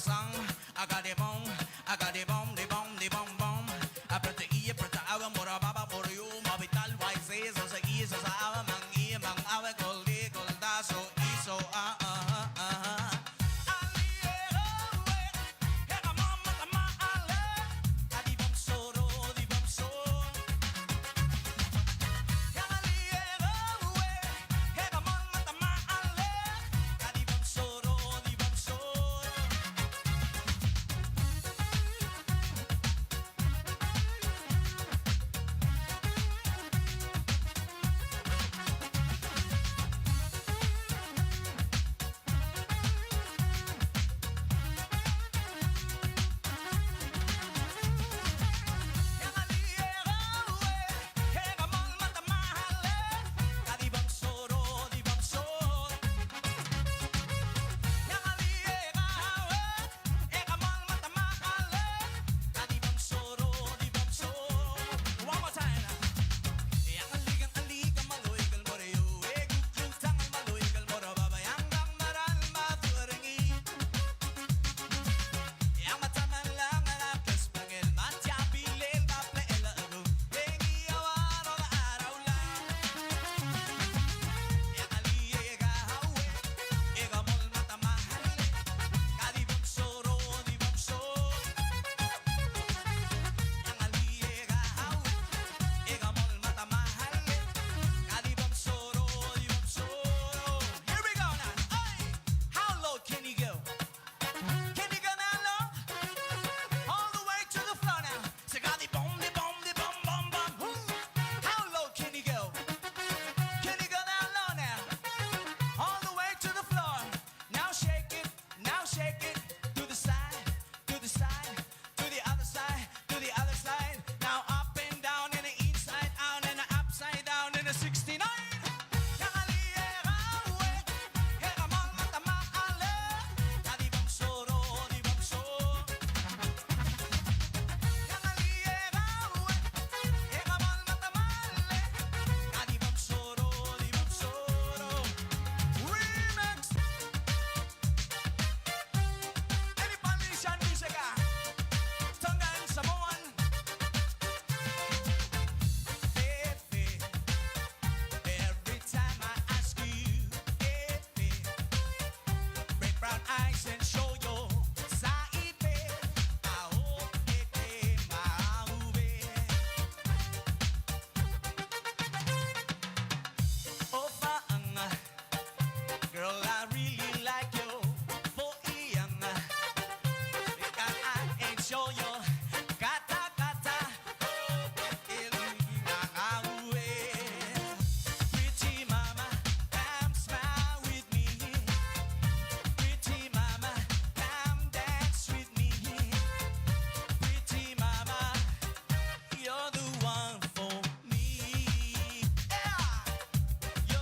song. I got the bomb, I got the bomb, the bomb, the bomb, bomb. I put the ear, put the hour, mora baba, for you, mabital, wise, so the ears, so the hour, mang hour, golda, so iso,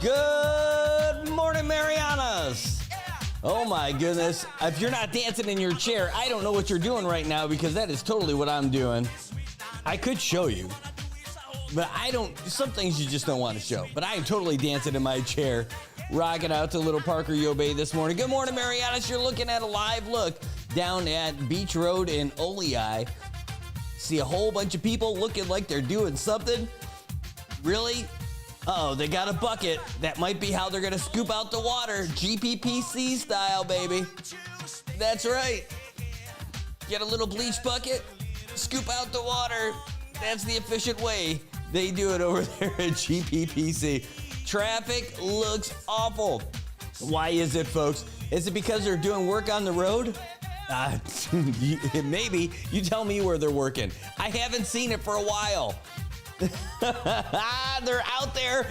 Good morning, Marianas. Oh my goodness. If you're not dancing in your chair, I don't know what you're doing right now, because that is totally what I'm doing. I could show you, but some things you just don't want to show. But I am totally dancing in my chair, rocking out to Little Parker Yobe this morning. Good morning, Marianas. You're looking at a live look down at Beach Road in Olei. See a whole bunch of people looking like they're doing something. Really? Uh-oh, they got a bucket. That might be how they're going to scoop out the water. GPPC style, baby. That's right. Get a little bleach bucket, scoop out the water. That's the efficient way they do it over there at GPPC. Traffic looks awful. Why is it, folks? Is it because they're doing work on the road? Maybe. You tell me where they're working. I haven't seen it for a while. They're out there.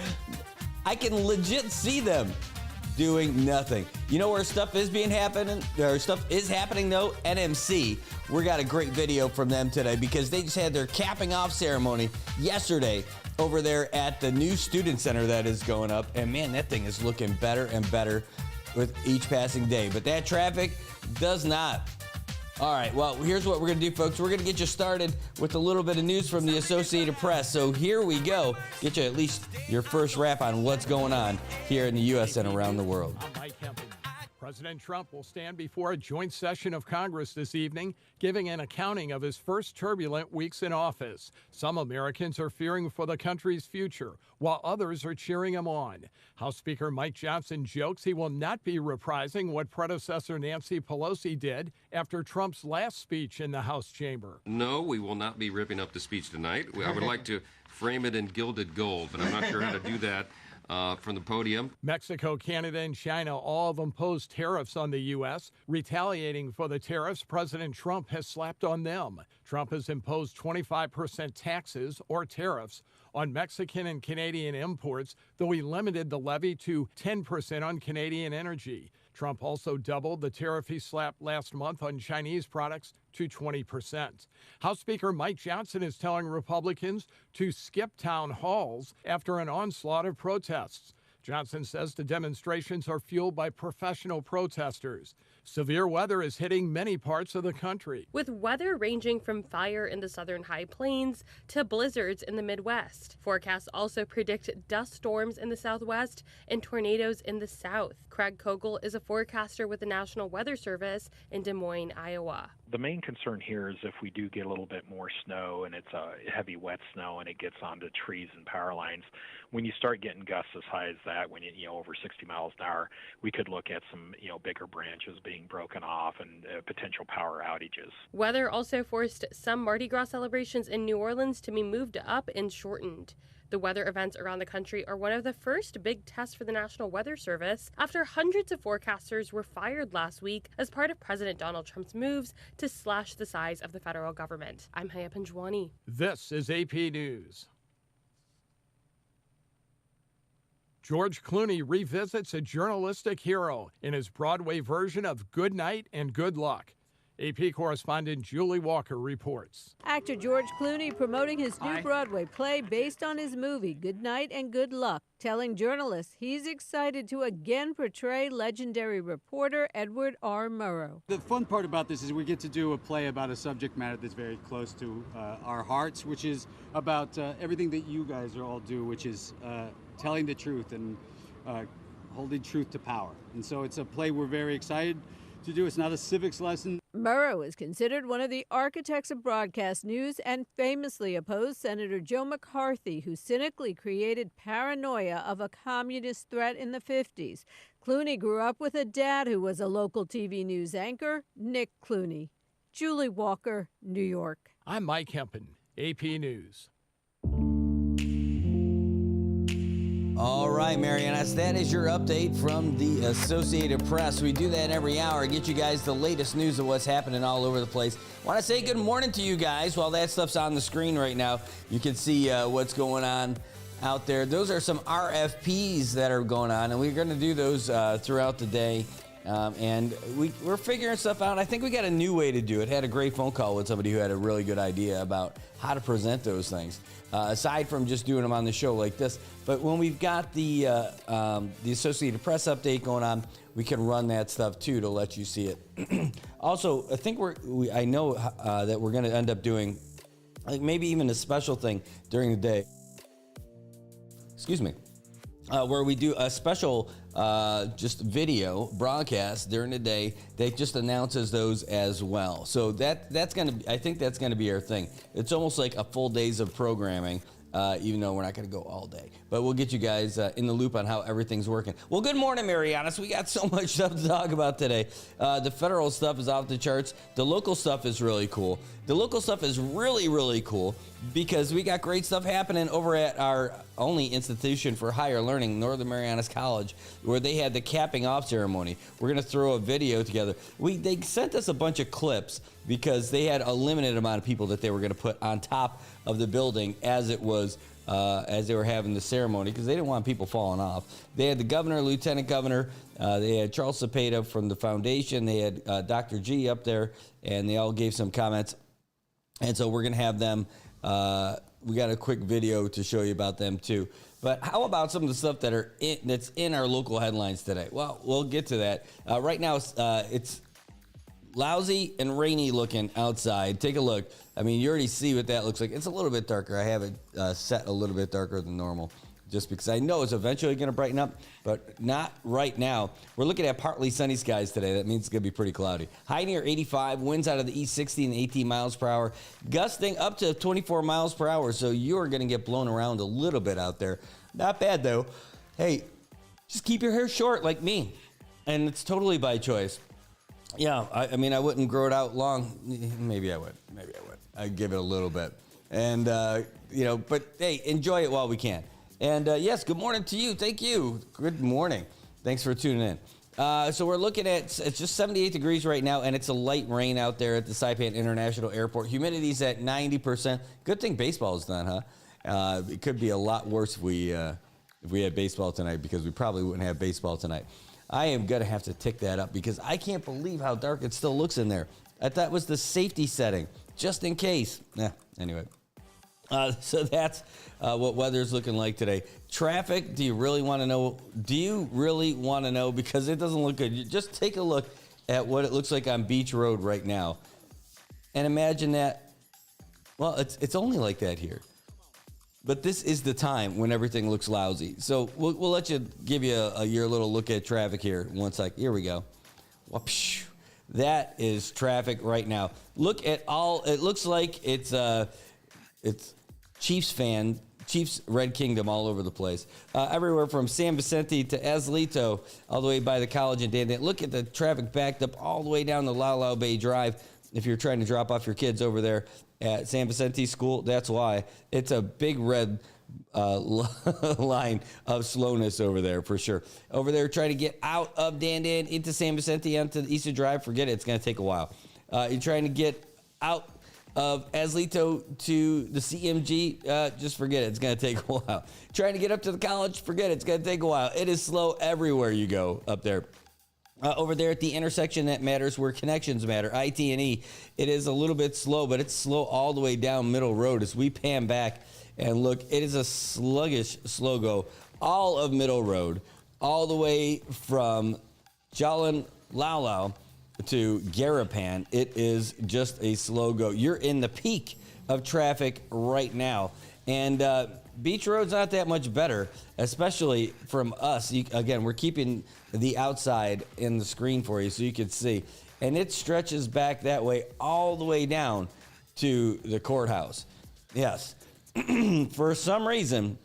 I can legit see them doing nothing. You know where stuff is happening though? NMC. We got a great video from them today, because they just had their capping off ceremony yesterday over there at the new student center that is going up. And man, that thing is looking better and better with each passing day. But that traffic does not. All right, well, here's what we're going to do, folks. We're going to get you started with a little bit of news from the Associated Press. So here we go. Get you at least your first wrap on what's going on here in the U.S. and around the world. President Trump will stand before a joint session of Congress this evening, giving an accounting of his first turbulent weeks in office. Some Americans are fearing for the country's future, while others are cheering him on. House Speaker Mike Johnson jokes he will not be reprising what predecessor Nancy Pelosi did after Trump's last speech in the House chamber. No, we will not be ripping up the speech tonight. I would like to frame it in gilded gold, but I'm not sure how to do that. From the podium. Mexico, Canada, and China all have imposed tariffs on the U.S., retaliating for the tariffs President Trump has slapped on them. Trump has imposed 25% taxes or tariffs on Mexican and Canadian imports, though he limited the levy to 10% on Canadian energy. Trump also doubled the tariff he slapped last month on Chinese products to 20%. House Speaker Mike Johnson is telling Republicans to skip town halls after an onslaught of protests. Johnson says the demonstrations are fueled by professional protesters. Severe weather is hitting many parts of the country, with weather ranging from fire in the southern high plains to blizzards in the Midwest. Forecasts also predict dust storms in the Southwest and tornadoes in the South. Craig Kogel is a forecaster with the National Weather Service in Des Moines, Iowa. The main concern here is if we do get a little bit more snow and it's a heavy wet snow and it gets onto trees and power lines, when you start getting gusts as high as that, when over 60 miles an hour, we could look at some bigger branches being broken off and potential power outages. Weather also forced some Mardi Gras celebrations in New Orleans to be moved up and shortened. The weather events around the country are one of the first big tests for the National Weather Service after hundreds of forecasters were fired last week as part of President Donald Trump's moves to slash the size of the federal government. I'm Haya Panjwani. This is AP News. George Clooney revisits a journalistic hero in his Broadway version of Good Night and Good Luck. AP correspondent Julie Walker reports. Actor George Clooney promoting his new Broadway play based on his movie Good Night and Good Luck, telling journalists he's excited to again portray legendary reporter Edward R. Murrow. The fun part about this is we get to do a play about a subject matter that's very close to our hearts, which is about everything that you guys all do, which is telling the truth and holding truth to power. And so it's a play we're very excited to do. It's not a civics lesson. Murrow is considered one of the architects of broadcast news and famously opposed Senator Joe McCarthy, who cynically created paranoia of a communist threat in the 50s. Clooney grew up with a dad who was a local TV news anchor, Nick Clooney. Julie Walker, New York. I'm Mike Hempen, AP News. All right, Marianas, that is your update from the Associated Press. We do that every hour, get you guys the latest news of what's happening all over the place. Want to say good morning to you guys. While that stuff's on the screen right now, you can see what's going on out there. Those are some RFPs that are going on, and we're going to do those throughout the day. And we're figuring stuff out. I think we got a new way to do it. Had a great phone call with somebody who had a really good idea about how to present those things, aside from just doing them on the show like this. But when we've got the Associated Press update going on, we can run that stuff too to let you see it. Also, I think I know that we're going to end up doing like maybe even a special thing during the day. Excuse me. Where we do a special just video broadcast during the day that just announces those as well. So I think that's gonna be our thing. It's almost like a full days of programming, even though we're not gonna go all day. But we'll get you guys in the loop on how everything's working. Well, good morning, Marianas. We got so much stuff to talk about today. The federal stuff is off the charts. The local stuff is really cool. The local stuff is really, really cool because we got great stuff happening over at our only institution for higher learning, Northern Marianas College, where they had the capping off ceremony. We're going to throw a video together. They sent us a bunch of clips because they had a limited amount of people that they were going to put on top of the building as it was as they were having the ceremony, because they didn't want people falling off. They had the governor, lieutenant governor, they had Charles Cepeda from the foundation, they had Dr. G up there, and they all gave some comments. And so we're going to have them, we got a quick video to show you about them too. But how about some of the stuff that's in our local headlines today? Well, we'll get to that. Right now, it's lousy and rainy looking outside. Take a look. I mean, you already see what that looks like. It's a little bit darker. I have it set a little bit darker than normal. just because I know it's eventually going to brighten up, but not right now. We're looking at partly sunny skies today. That means it's going to be pretty cloudy. High near 85, winds out of the east 60 and 18 miles per hour, gusting up to 24 miles per hour, so you're going to get blown around a little bit out there. Not bad, though. Hey, just keep your hair short like me, and it's totally by choice. Yeah, I mean, I wouldn't grow it out long. Maybe I would. I'd give it a little bit. And, but hey, enjoy it while we can. And yes, good morning to you. Thank you. Good morning. Thanks for tuning in. So we're looking at, it's just 78 degrees right now, and it's a light rain out there at the Saipan International Airport. Humidity's at 90%. Good thing baseball is done, huh? It could be a lot worse if we had baseball tonight, because we probably wouldn't have baseball tonight. I am going to have to tick that up because I can't believe how dark it still looks in there. I thought it was the safety setting, just in case. Anyway. So that's what weather's looking like today. Traffic, do you really want to know? Because it doesn't look good. You just take a look at what it looks like on Beach Road right now. And imagine that. Well, it's only like that here. But this is the time when everything looks lousy. So we'll let you give you your little look at traffic here. One sec. Here we go. Whoopsh. That is traffic right now. Look at all. It looks like it's Chiefs Red Kingdom all over the place. Everywhere from San Vicente to Azalito, all the way by the college in Dandan. Look at the traffic backed up all the way down the Lau Bay Drive. If you're trying to drop off your kids over there at San Vicente School, that's why. It's a big red line of slowness over there for sure. Over there trying to get out of Dandan into San Vicente onto the Eastern Drive, forget it. It's going to take a while. You're trying to get out of Azalito to the CMG, just forget it. It's going to take a while. Trying to get up to the college, forget it. It's going to take a while. It is slow everywhere you go up there. Over there at the intersection that matters, where connections matter, IT&E, it is a little bit slow, but it's slow all the way down Middle Road. As we pan back and look, it is a sluggish slow go all of Middle Road, all the way from Jalan Lau to Garapan. It is just a slow go. You're in the peak of traffic right now. And Beach Road's not that much better, especially from us. Again, we're keeping the outside in the screen for you so you can see. And it stretches back that way all the way down to the courthouse. Yes. For some reason,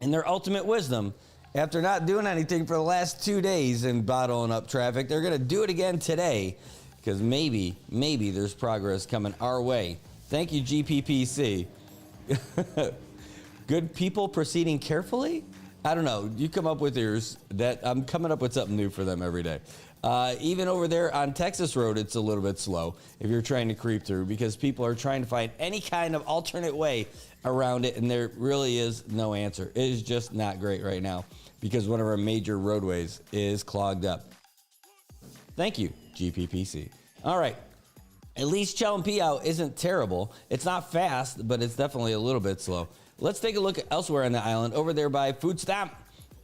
in their ultimate wisdom, after not doing anything for the last 2 days and bottling up traffic, they're going to do it again today, because maybe there's progress coming our way. Thank you, GPPC. Good people proceeding carefully? I don't know. You come up with yours. That I'm coming up with something new for them every day. Even over there on Texas Road, it's a little bit slow if you're trying to creep through, because people are trying to find any kind of alternate way around it, and there really is no answer. It is just not great right now because one of our major roadways is clogged up. Thank you, GPPC. All right. At least Chalumpiao isn't terrible. It's not fast, but it's definitely a little bit slow. Let's take a look elsewhere on the island. Over there by Food Stamp,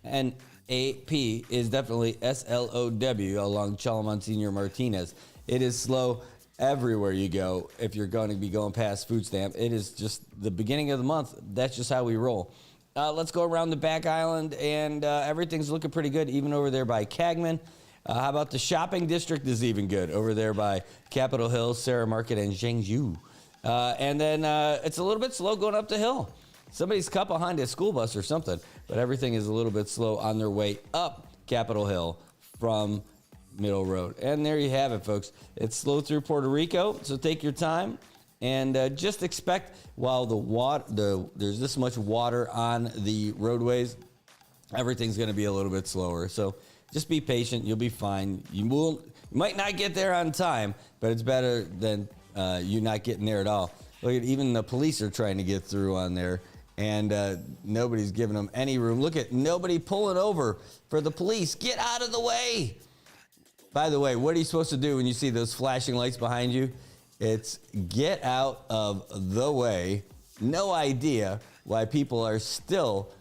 and AP is definitely SLOW along Chalamonseñor Martinez. It is slow everywhere you go if you're going to be going past Food Stamp. It is just the beginning of the month. That's just how we roll. Let's go around the back island, and everything's looking pretty good, even over there by Cagman. How about the shopping district is even good over there by Capitol Hill, Sarah Market, and Zhengzhou. And then it's a little bit slow going up the hill. Somebody's caught behind a school bus or something, but everything is a little bit slow on their way up Capitol Hill from Middle Road. And there you have it, folks. It's slow through Puerto Rico, so take your time and just expect while there's this much water on the roadways, everything's going to be a little bit slower. So just be patient. You'll be fine. You might not get there on time, but it's better than you not getting there at all. Look at, even the police are trying to get through on there, and nobody's giving them any room. Look at nobody pulling over for the police. Get out of the way. By the way, what are you supposed to do when you see those flashing lights behind you? It's get out of the way. No idea why people are still,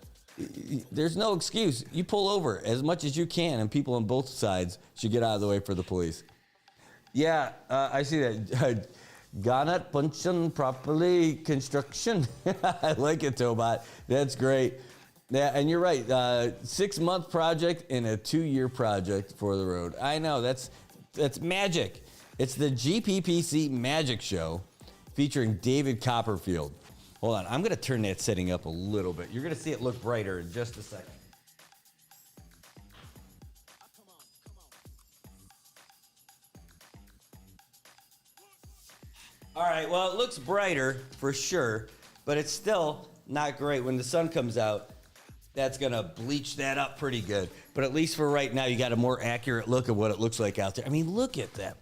there's no excuse. You pull over as much as you can, and people on both sides should get out of the way for the police. Yeah, I see that. Ganat Punchan Properly Construction. I like it, Tobot. That's great. Yeah, and you're right. 6-month project and a 2-year project for the road. I know, that's magic. It's the GPPC Magic Show featuring David Copperfield. Hold on, I'm going to turn that setting up a little bit. You're going to see it look brighter in just a second. All right, well, it looks brighter for sure, but it's still not great. When the sun comes out, that's going to bleach that up pretty good. But at least for right now, you got a more accurate look at what it looks like out there. I mean, look at that.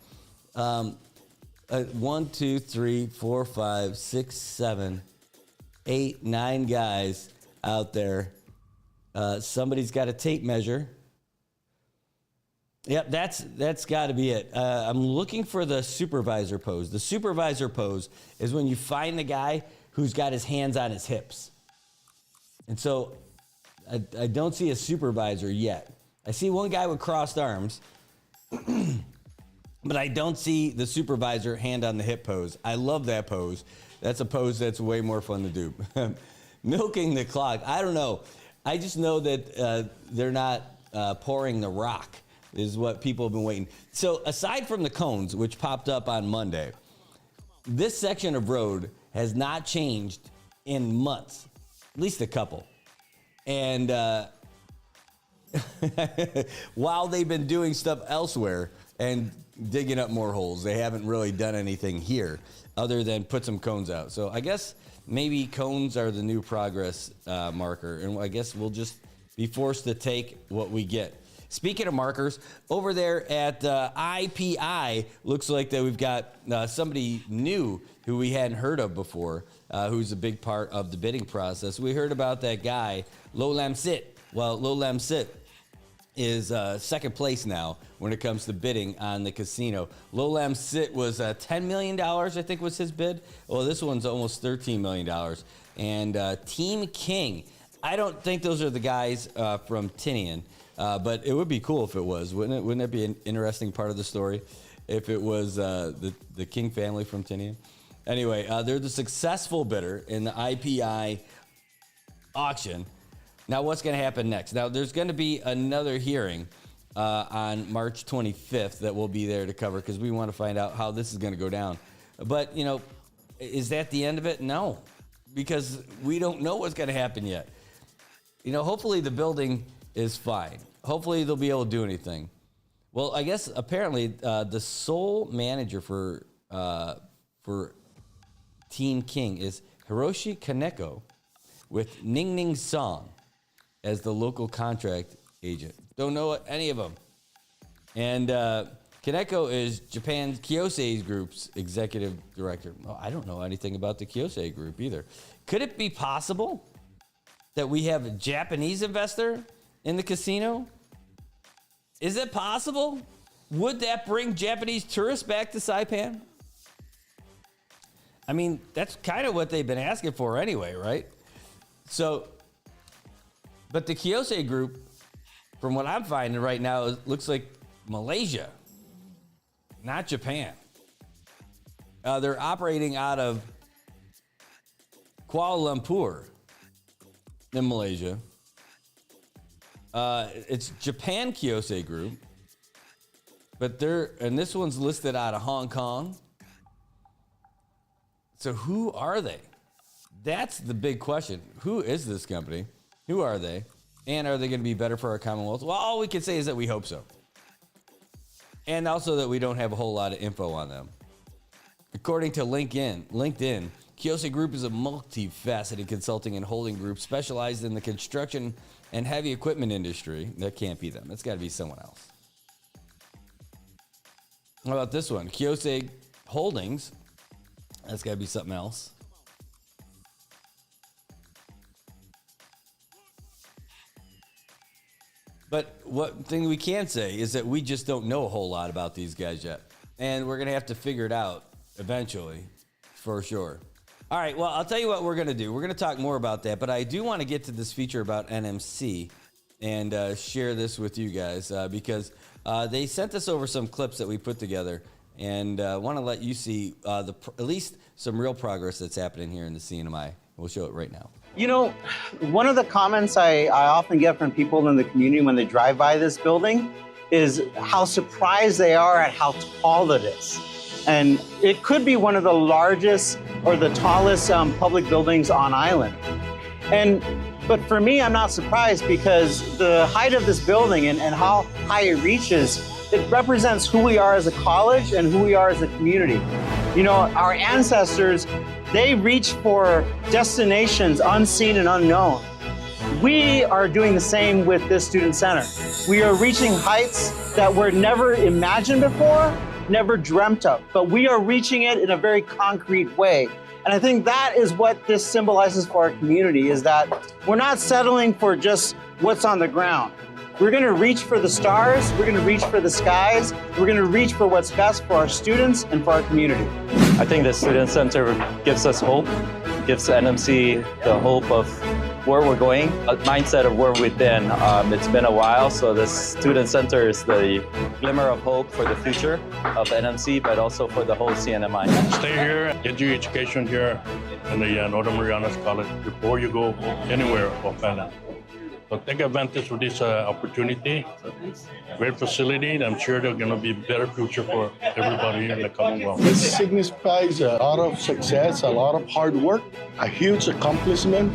1, 2, 3, 4, 5, 6, 7, 8, 9 guys out there. Somebody's got a tape measure. Yep, that's got to be it. I'm looking for the supervisor pose. The supervisor pose is when you find the guy who's got his hands on his hips. And so I don't see a supervisor yet. I see one guy with crossed arms, but I don't see the supervisor hand on the hip pose. I love that pose. That's a pose that's way more fun to do. Milking the clock. I don't know. I just know that they're not pouring the rock is what people have been waiting. So aside from the cones, which popped up on Monday, this section of road has not changed in months, at least a couple. And while they've been doing stuff elsewhere and digging up more holes, they haven't really done anything here other than put some cones out. So I guess maybe cones are the new progress marker, and I guess we'll just be forced to take what we get. Speaking of markers, over there at IPI, looks like that we've got somebody new who we hadn't heard of before, who's a big part of the bidding process. We heard about that guy, Lo Lam Sit. Well, Lo Lam Sit is second place now when it comes to bidding on the casino. Lo Lam Sit was $10 million, I think was his bid. Well, this one's almost $13 million. And Team King, I don't think those are the guys from Tinian. But it would be cool if it was, wouldn't it? Wouldn't that be an interesting part of the story if it was the King family from Tinian? Anyway, they're the successful bidder in the IPI auction. Now, what's going to happen next? Now, there's going to be another hearing on March 25th that we'll be there to cover because we want to find out how this is going to go down. But, you know, is that the end of it? No, because we don't know what's going to happen yet. You know, hopefully the building is fine. Hopefully they'll be able to do anything. Well, I guess apparently the sole manager for Team King is Hiroshi Kaneko with Ning Ning Song as the local contract agent. Don't know any of them. And Kaneko is Japan's Kyosei Group's executive director. Oh, I don't know anything about the Kyosei Group either. Could it be possible that we have a Japanese investor in the casino? Is it possible? Would that bring Japanese tourists back to Saipan? I mean, that's kind of what they've been asking for anyway, right? So, but the Kyosei Group, from what I'm finding right now, it looks like Malaysia, not Japan. They're operating out of Kuala Lumpur in Malaysia. It's Japan Kyosei Group, but this one's listed out of Hong Kong. So who are they? That's the big question. Who is this company? Who are they? And are they going to be better for our Commonwealth? Well, all we can say is that we hope so. And also that we don't have a whole lot of info on them. According to LinkedIn, Kyosei Group is a multifaceted consulting and holding group specialized in the construction and heavy equipment industry. That can't be them. That's got to be someone else. How about this one? Kyosei Holdings. That's got to be something else. But one thing we can say is that we just don't know a whole lot about these guys yet. And we're going to have to figure it out eventually, for sure. All right, well, I'll tell you what we're going to do. We're going to talk more about that, but I do want to get to this feature about NMC and share this with you guys because they sent us over some clips that we put together and want to let you see at least some real progress that's happening here in the CNMI We'll show it right now. You know, one of the comments I often get from people in the community when they drive by this building is how surprised they are at how tall it is. And it could be one of the largest or the tallest public buildings on island. But for me, I'm not surprised because the height of this building and how high it reaches, it represents who we are as a college and who we are as a community. You know, our ancestors, they reached for destinations unseen and unknown. We are doing the same with this student center. We are reaching heights that were never imagined before, never dreamt of, but we are reaching it in a very concrete way. And I think that is what this symbolizes for our community, is that we're not settling for just what's on the ground. We're gonna reach for the stars, we're gonna reach for the skies, we're gonna reach for what's best for our students and for our community. I think the Student Center gives us hope, gives NMC the hope of where we're going, a mindset of where we've been. It's been a while, so the Student Center is the glimmer of hope for the future of NMC, but also for the whole CNMI. Stay here, get your education here in the Northern Marianas College before you go anywhere off island. So take advantage of this opportunity. Great facility, and I'm sure there's going to be a better future for everybody here in the Commonwealth. This signifies a lot of success, a lot of hard work, a huge accomplishment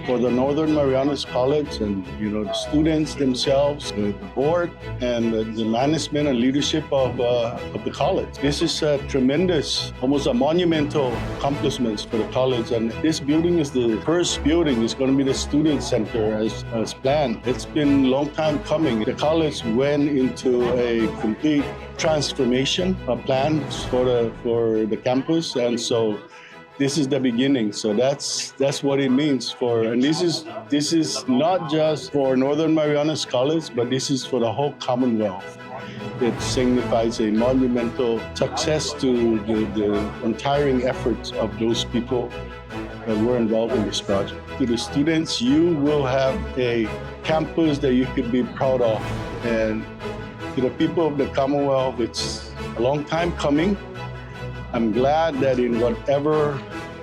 for the Northern Marianas College and, you know, the students themselves, the board, and the management and leadership of the college. This is a tremendous, almost a monumental accomplishment for the college. And this building is the first building. It's going to be the student center as planned. It's been a long time coming. The college went into a complete transformation plan for the campus, and so this is the beginning. So that's what it means for, and this is not just for Northern Marianas College, but this is for the whole Commonwealth. It signifies a monumental success to the untiring efforts of those people that were involved in this project. To the students, you will have a campus that you could be proud of. And to the people of the Commonwealth, it's a long time coming. I'm glad that in whatever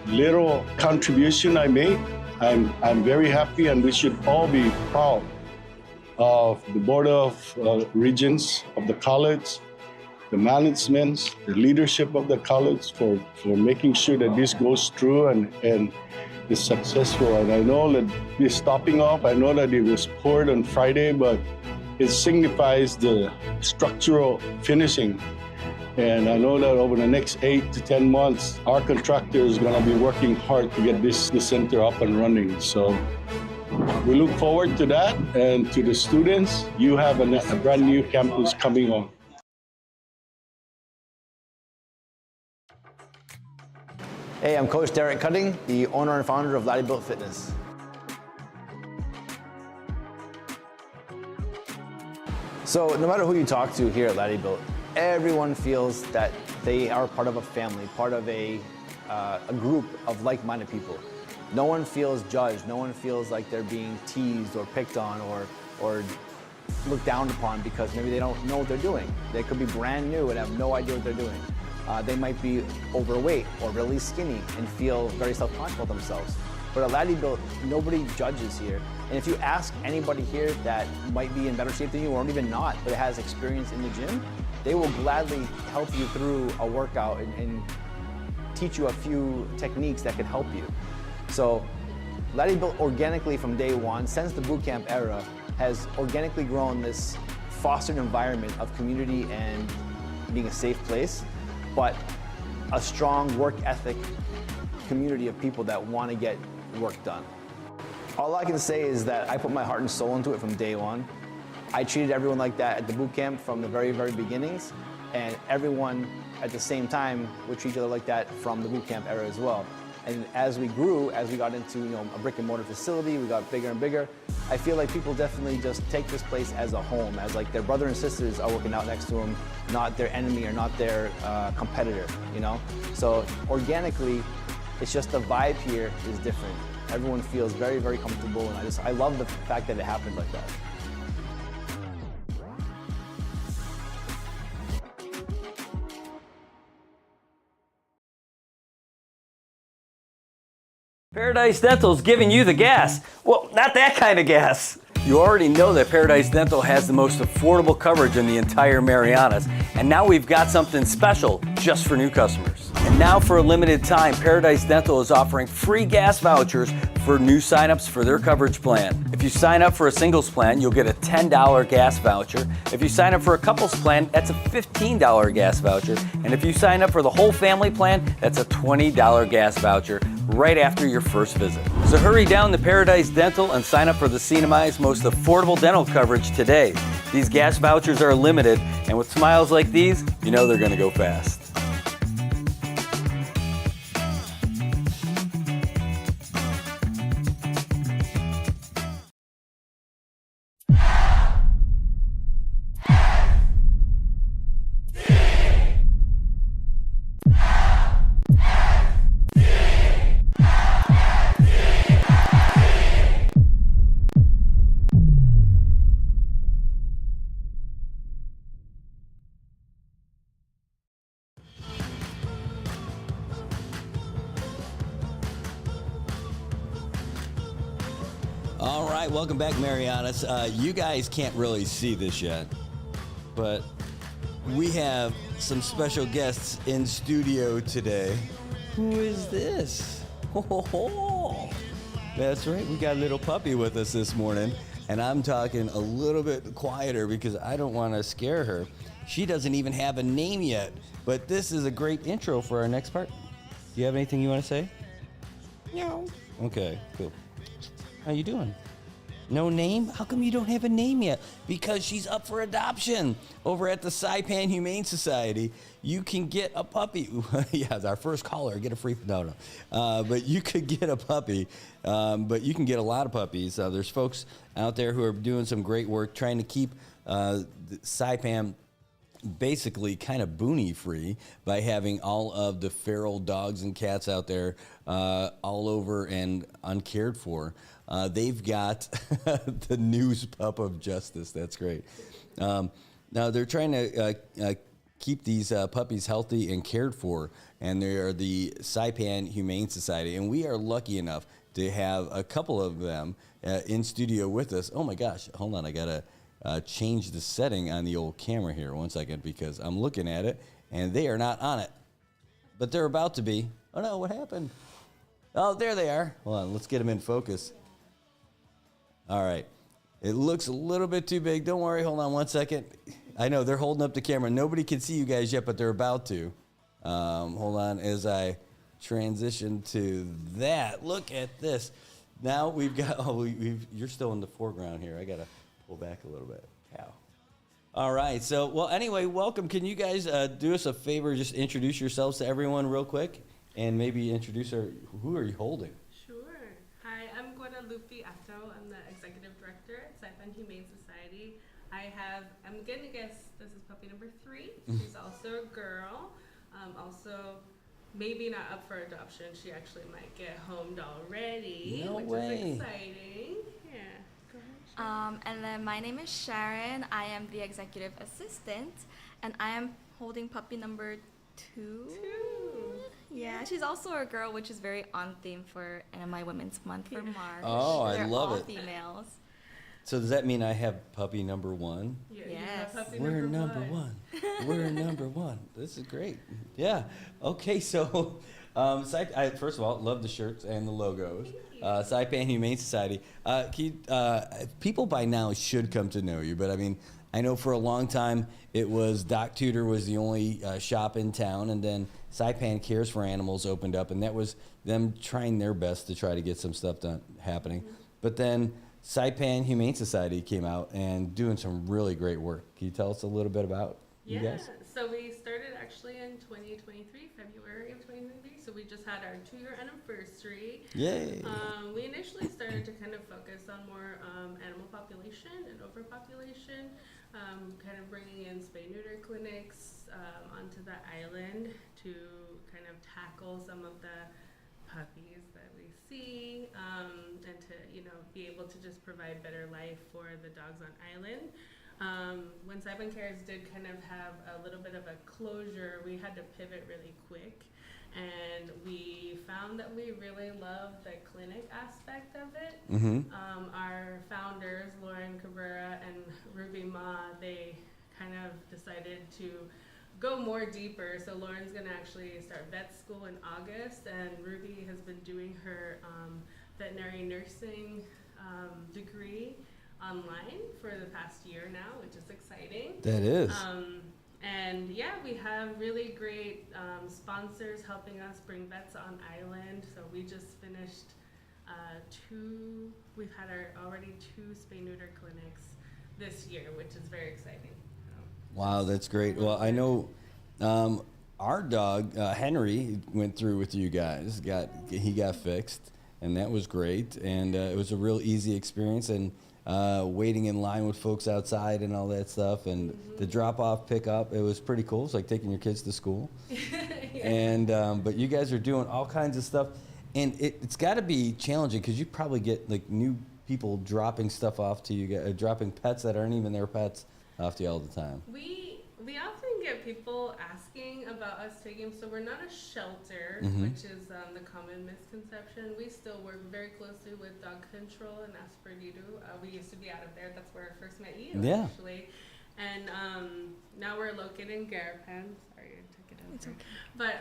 little contribution I made, I'm very happy, and we should all be proud of the Board of Regents of the college, the management, the leadership of the college for making sure that this goes through and is successful. And I know that this stopping off, I know that it was poured on Friday, but it signifies the structural finishing. And I know that over the next 8 to 10 months, our contractor is going to be working hard to get this center up and running. So we look forward to that. And to the students, you have a brand new campus coming on. Hey, I'm Coach Derek Cutting, the owner and founder of Laddie Built Fitness. So no matter who you talk to here at Laddie Built, everyone feels that they are part of a family, part of a group of like-minded people. No one feels judged. No one feels like they're being teased or picked on or looked down upon because maybe they don't know what they're doing. They could be brand new and have no idea what they're doing. They might be overweight or really skinny and feel very self-conscious about themselves. But at Laddie Built, nobody judges here. And if you ask anybody here that might be in better shape than you or even not, but has experience in the gym, they will gladly help you through a workout and teach you a few techniques that could help you. So Laddie Built organically from day one, since the boot camp era, has organically grown this fostered environment of community and being a safe place, but a strong work ethic community of people that want to get work done. All I can say is that I put my heart and soul into it from day one. I treated everyone like that at the boot camp from the very, very beginnings, and everyone at the same time would treat each other like that from the boot camp era as well. And as we grew, as we got into a brick and mortar facility, we got bigger and bigger. I feel like people definitely just take this place as a home, as like their brother and sisters are working out next to them, not their enemy or not their competitor, So organically, it's just the vibe here is different. Everyone feels very, very comfortable, and I love the fact that it happened like that. Paradise Dental's giving you the gas. Well, not that kind of gas. You already know that Paradise Dental has the most affordable coverage in the entire Marianas, and now we've got something special just for new customers. And now for a limited time, Paradise Dental is offering free gas vouchers for new signups for their coverage plan. If you sign up for a singles plan, you'll get a $10 gas voucher. If you sign up for a couples plan, that's a $15 gas voucher. And if you sign up for the whole family plan, that's a $20 gas voucher right after your first visit. So hurry down to Paradise Dental and sign up for the CNMI's most affordable dental coverage today. These gas vouchers are limited, and with smiles like these, you know they're gonna go fast. All right, welcome back, Marianas. You guys can't really see this yet, but we have some special guests in studio today. Who is this? That's right, we got a little puppy with us this morning, and I'm talking a little bit quieter because I don't want to scare her. She doesn't even have a name yet, but this is a great intro for our next part. Do you have anything you want to say? No. Okay, cool. How you doing? No name? How come you don't have a name yet? Because she's up for adoption over at the Saipan Humane Society. You can get a puppy. Yeah, our first caller, get a free, no. But you could get a puppy, but you can get a lot of puppies. There's folks out there who are doing some great work trying to keep Saipan basically kind of boony free by having all of the feral dogs and cats out there all over and uncared for. They've got the news pup of justice. That's great. Now they're trying to keep these puppies healthy and cared for, and they are the Saipan Humane Society, and we are lucky enough to have a couple of them in studio with us. Oh my gosh, hold on, I gotta change the setting on the old camera here 1 second because I'm looking at it and they are not on it, but they're about to be. Oh no, what happened? Oh, there they are. Hold on, let's get them in focus. All right. It looks a little bit too big. Don't worry. Hold on 1 second. I know they're holding up the camera. Nobody can see you guys yet, but they're about to. Hold on as I transition to that. Look at this. Now we've got, you're still in the foreground here. I got to pull back a little bit. Ow. All right. So, well, anyway, welcome. Can you guys do us a favor? Just introduce yourselves to everyone real quick and maybe introduce her. Who are you holding? Lupi Atto. I'm the executive director at Saipan Humane Society. I'm gonna guess this is puppy number 3. She's also a girl. Also, maybe not up for adoption. She actually might get homed already, which is exciting. Yeah. Go ahead, and then my name is Sharon. I am the executive assistant, and I am holding puppy number 2. Yeah, she's also a girl, which is very on theme for NMI Women's Month for March. Oh, I love all it. Females. So does that mean I have puppy number 1? Yes. We're number one. We're number 1. This is great. Yeah. Okay, so first of all, love the shirts and the logos. Saipan Humane Society. People by now should come to know you, but I mean, I know for a long time it was Doc Tudor was the only shop in town, and then Saipan Cares for Animals opened up, and that was them trying their best to try to get some stuff happening. But then Saipan Humane Society came out and doing some really great work. Can you tell us a little bit about you guys? So we started actually in 2023, February of 2023. So we just had our 2-year anniversary. Yay! We initially started to kind of focus on more animal population and overpopulation, kind of bringing in spay-neuter clinics onto the island to kind of tackle some of the puppies that we see, and to be able to just provide better life for the dogs on island. When Saipan Cares did kind of have a little bit of a closure, we had to pivot really quick and we found that we really love the clinic aspect of it. Our founders, Lauren Cabrera and Ruby Ma, they kind of decided to go more deeper. So Lauren's gonna actually start vet school in August, and Ruby has been doing her veterinary nursing degree online for the past year now, which is exciting. That is. And yeah, we have really great sponsors helping us bring vets on island. So we just finished we've had already two spay-neuter clinics this year, which is very exciting. Wow, that's great. Well, I know our dog, Henry, went through with you guys. He got fixed, and that was great. And it was a real easy experience. And waiting in line with folks outside and all that stuff, and the drop-off pickup, it was pretty cool. It's like taking your kids to school. And but you guys are doing all kinds of stuff, and it's got to be challenging because you probably get like new people dropping stuff off to you guys, dropping pets that aren't even their pets off to you all the time. We often get people asking about us taking, so we're not a shelter, which is the common misconception. We still work very closely with dog control in Asperdido. We used to be out of there. That's where I first met you, actually. And now we're located in Garapan. Sorry, I took it over. It's okay. But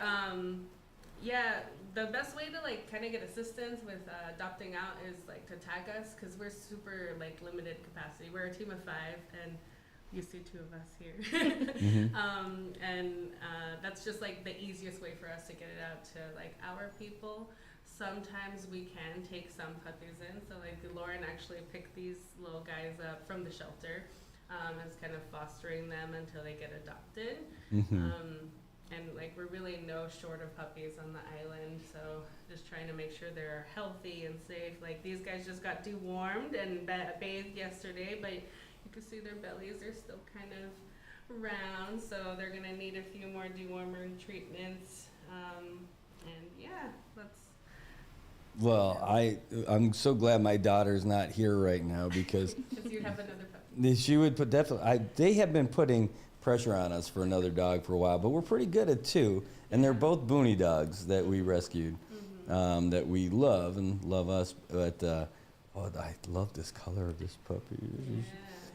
yeah, the best way to like kind of get assistance with adopting out is like to tag us, because we're super like limited capacity. We're a team of 5, and you see 2 of us here. That's just like the easiest way for us to get it out to like our people. Sometimes we can take some puppies in. So like Lauren actually picked these little guys up from the shelter, and is kind of fostering them until they get adopted. And like we're really no short of puppies on the island, so just trying to make sure they're healthy and safe. Like these guys just got dewormed and bathed yesterday, but you can see their bellies are still kind of round, so they're gonna need a few more dewormer treatments. And yeah, that's. Well, I'm so glad my daughter's not here right now because you have another puppy. She would put definitely. They have been putting pressure on us for another dog for a while, but we're pretty good at 2, and they're both Booney dogs that we rescued, that we love and love us. But I love this color of this puppy.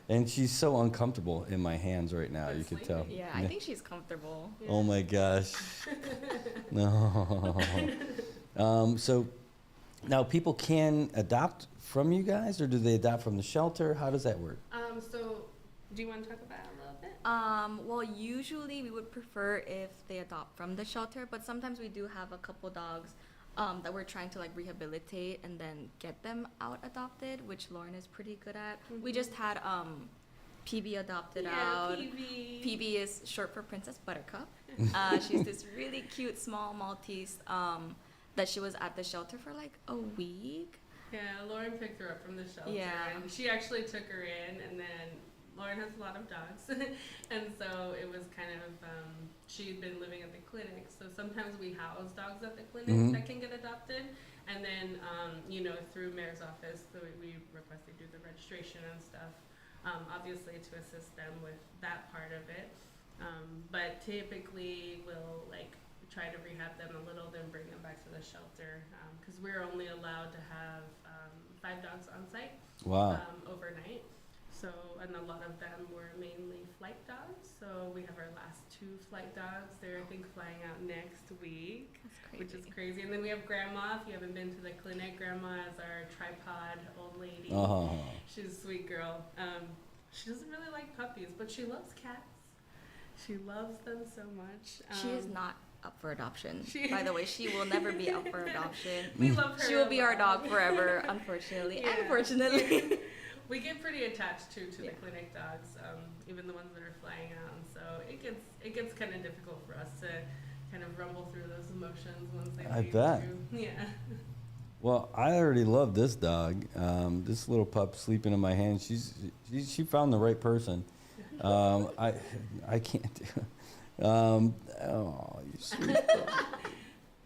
And she's so uncomfortable in my hands right now. You could tell. Yeah, I think she's comfortable. Oh my gosh. No. So now people can adopt from you guys, or do they adopt from the shelter? How does that work? So do you want to talk about it a little bit? Well, usually we would prefer if they adopt from the shelter, but sometimes we do have a couple dogs that we're trying to like rehabilitate and then get them out adopted, which Lauren is pretty good at. We just had PB adopted out. PB is short for Princess Buttercup. She's this really cute small Maltese that she was at the shelter for like a week. Yeah, Lauren picked her up from the shelter. Yeah. And she actually took her in, and then Lauren has a lot of dogs. And so it was kind of, she'd been living at the clinic. So sometimes we house dogs at the clinic that can get adopted. And then, through Mayor's office, so we request they do the registration and stuff, obviously to assist them with that part of it. But typically we'll try to rehab them a little, then bring them back to the shelter, because we're only allowed to have 5 dogs on site. Wow. Overnight. So, and a lot of them were mainly flight dogs. So we have our last 2 flight dogs. They're, I think, flying out next week, which is crazy. And then we have Grandma. If you haven't been to the clinic, Grandma is our tripod old lady. She's a sweet girl. She doesn't really like puppies, but she loves cats. She loves them so much. She is not up for adoption. By the way, she will never be up for adoption. We love her. She will be our dog forever, unfortunately. Yeah. Unfortunately. We get pretty attached to the clinic dogs, even the ones that are flying out. And so it gets kind of difficult for us to kind of rumble through those emotions once they I leave bet. too. Yeah. Well, I already love this dog. This little pup sleeping in my hand. She found the right person. I can't do. Oh, you sweet dog.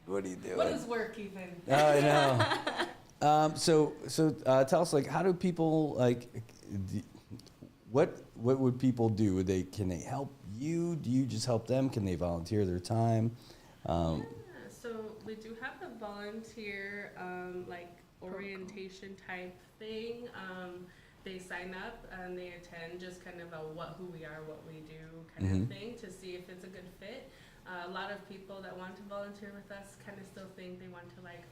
What are you doing? What is work even? I know. So tell us, how do people what would people do? Can they help you? Do you just help them? Can they volunteer their time? So we do have a volunteer like orientation type thing. They sign up and they attend just kind of a who we are, what we do kind of thing to see if it's a good fit. A lot of people that want to volunteer with us kind of still think they want to like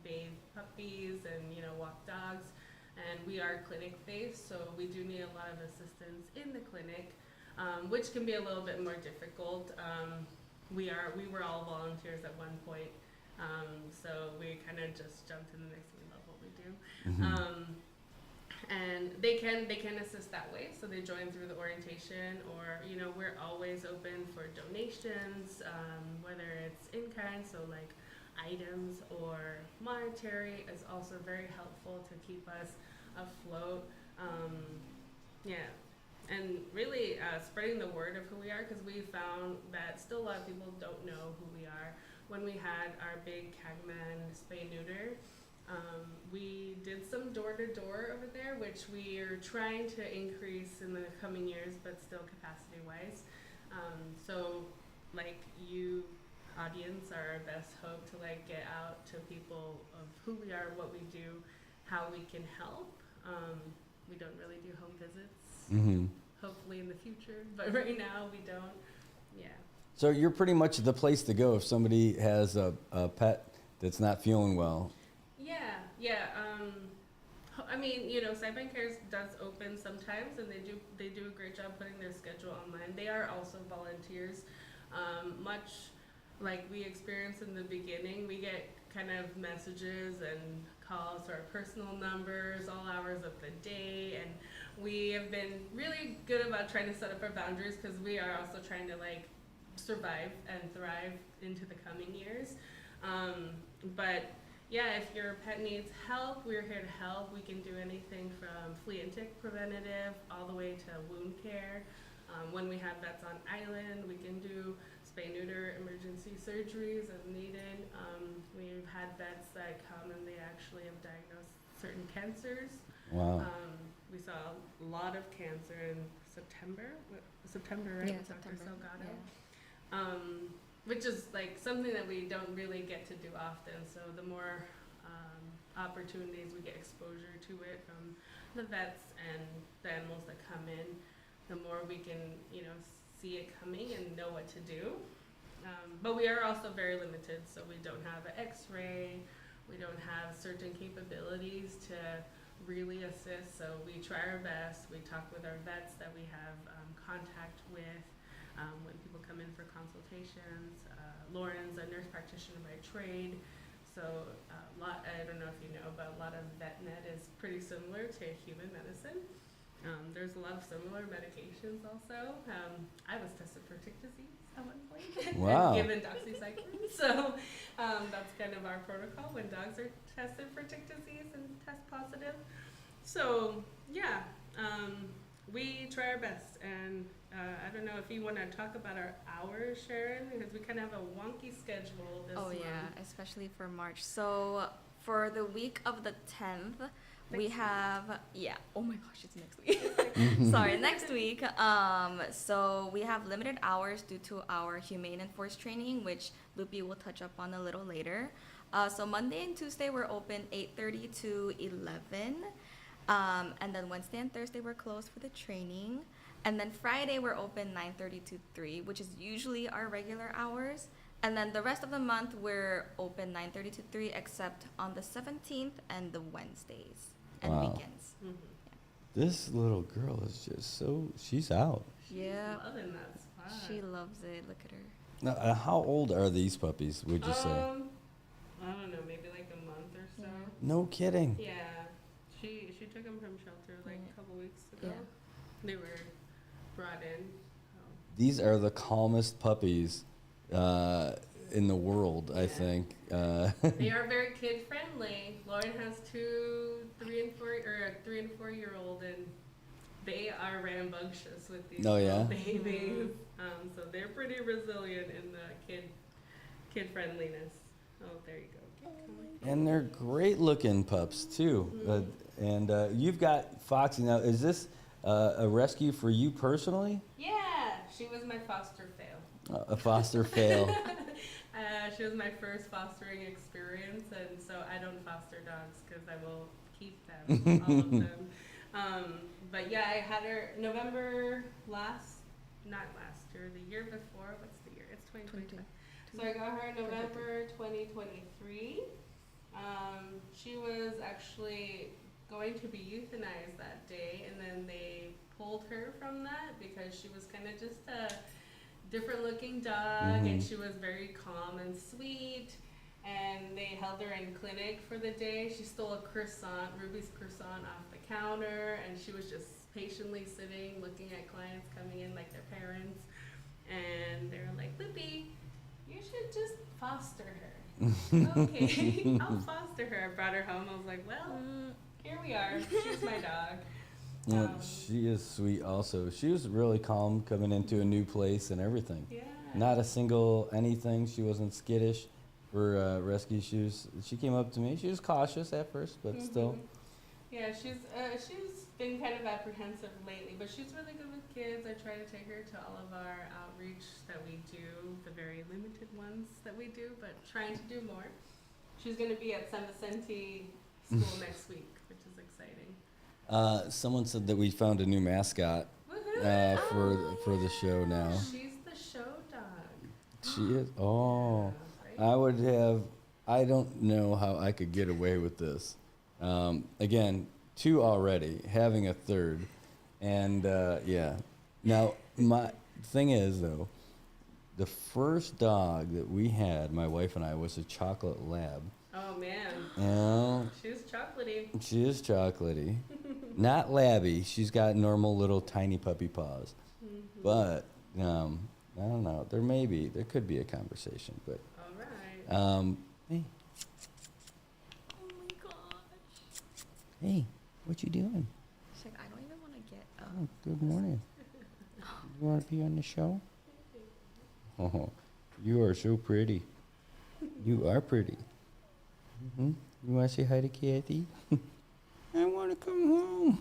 bathe puppies and walk dogs. And we are clinic based, so we do need a lot of assistance in the clinic, which can be a little bit more difficult. We were all volunteers at one point, so we kind of just jumped in the mix and we love what we do. And they can assist that way, so they join through the orientation, or we're always open for donations, whether it's in kind, so like items, or monetary is also very helpful to keep us afloat. And really spreading the word of who we are, because we found that still a lot of people don't know who we are. When we had our big Cagman spay neuter, we did some door-to-door over there, which we are trying to increase in the coming years, but still capacity-wise. So like you audience are our best hope to like get out to people of who we are, what we do, how we can help. We don't really do home visits, hopefully in the future, but right now we don't. Yeah. So you're pretty much the place to go if somebody has a pet that's not feeling well. Yeah. I mean, Sideline Cares does open sometimes, and they do a great job putting their schedule online. They are also volunteers, much like we experienced in the beginning. We get kind of messages and calls to our personal numbers all hours of the day, and we have been really good about trying to set up our boundaries, because we are also trying to like survive and thrive into the coming years. But yeah, if your pet needs help, we're here to help. We can do anything from flea and tick preventative all the way to wound care. When we have vets on island, we can do spay-neuter emergency surgeries as needed. We've had vets that come and they actually have diagnosed certain cancers. Wow. We saw a lot of cancer in September, right? Yeah, With Dr. September. Salgado. Yeah. Which is like something that we don't really get to do often. So the more opportunities we get exposure to it from the vets and the animals that come in, the more we can, see it coming and know what to do. But we are also very limited, so we don't have an X-ray, we don't have certain capabilities to really assist, so we try our best. We talk with our vets that we have contact with when people come in for consultations. Lauren's a nurse practitioner by trade, so I don't know if you know, but a lot of vet med is pretty similar to human medicine. There's a lot of similar medications also. I was tested for tick disease at one point. Wow. And given doxycycline. So that's kind of our protocol when dogs are tested for tick disease and test positive. So yeah, we try our best. And I don't know if you want to talk about our hours, Sharon, because we kind of have a wonky schedule this month. Yeah, especially for March. So for the week of the 10th, we have, oh my gosh, it's next week. Sorry, next week. So we have limited hours due to our humane and force training, which Lupi will touch up on a little later. So Monday and Tuesday we're open 8:30 to 11. And then Wednesday and Thursday we're closed for the training. And then Friday we're open 9:30 to 3, which is usually our regular hours. And then the rest of the month we're open 9:30 to 3, except on the 17th and the Wednesdays and weekends. This little girl is just she's out. Yeah, Loving that spot. she loves it. Look at her. Now, how old are these puppies, would you say? I don't know, maybe like a month or so. No kidding. Yeah, she took them from shelter like a couple weeks ago. Yeah. They were brought in. These are the calmest puppies in the world, I think. They are very kid friendly. Lauren has 3 and 4 year old, and they are rambunctious with these little babies. So they're pretty resilient in the kid friendliness. Oh, there you go. And they're great looking pups too. And you've got Foxy now. Is this a rescue for you personally? Yeah, she was my foster fail. A foster fail. She was my first fostering experience, and so I don't foster dogs because I will keep them, all of them. But yeah, I had her November not last year, the year before. What's the year? It's 2022. So I got her November 2023. She was actually going to be euthanized that day, and then they pulled her from that because she was kind of just a different looking dog, and she was very calm and sweet, and they held her in clinic for the day. She stole a croissant, Ruby's croissant, off the counter, and she was just patiently sitting looking at clients coming in like their parents, and they were like, Loopy, you should just foster her. Okay, I'll foster her. I brought her home. I was like, well, here we are. She's my dog. Well, she is sweet also. She was really calm coming into a new place and everything. Yeah. Not a single anything. She wasn't skittish for rescue. She came up to me. She was cautious at first, but still. Yeah, she's been kind of apprehensive lately, but she's really good with kids. I try to take her to all of our outreach that we do, the very limited ones that we do, but trying to do more. She's going to be at San Vicente School next week, which is exciting. Someone said that we found a new mascot for the show now. She's the show dog. She is. Oh, right? I don't know how I could get away with this. Again, 2 already, having a third, and yeah. Now my thing is though, the first dog that we had, my wife and I, was a chocolate lab. Oh man. Yeah. She's chocolatey. She is chocolatey. Not labby. She's got normal little tiny puppy paws. But I don't know. There could be a conversation. But all right. Hey. Oh my gosh. Hey, what you doing? She's like, I don't even want to get up. Oh, good morning. You want to be on the show? Oh, you are so pretty. You are pretty. You want to say hi to Kathy? I want to come home.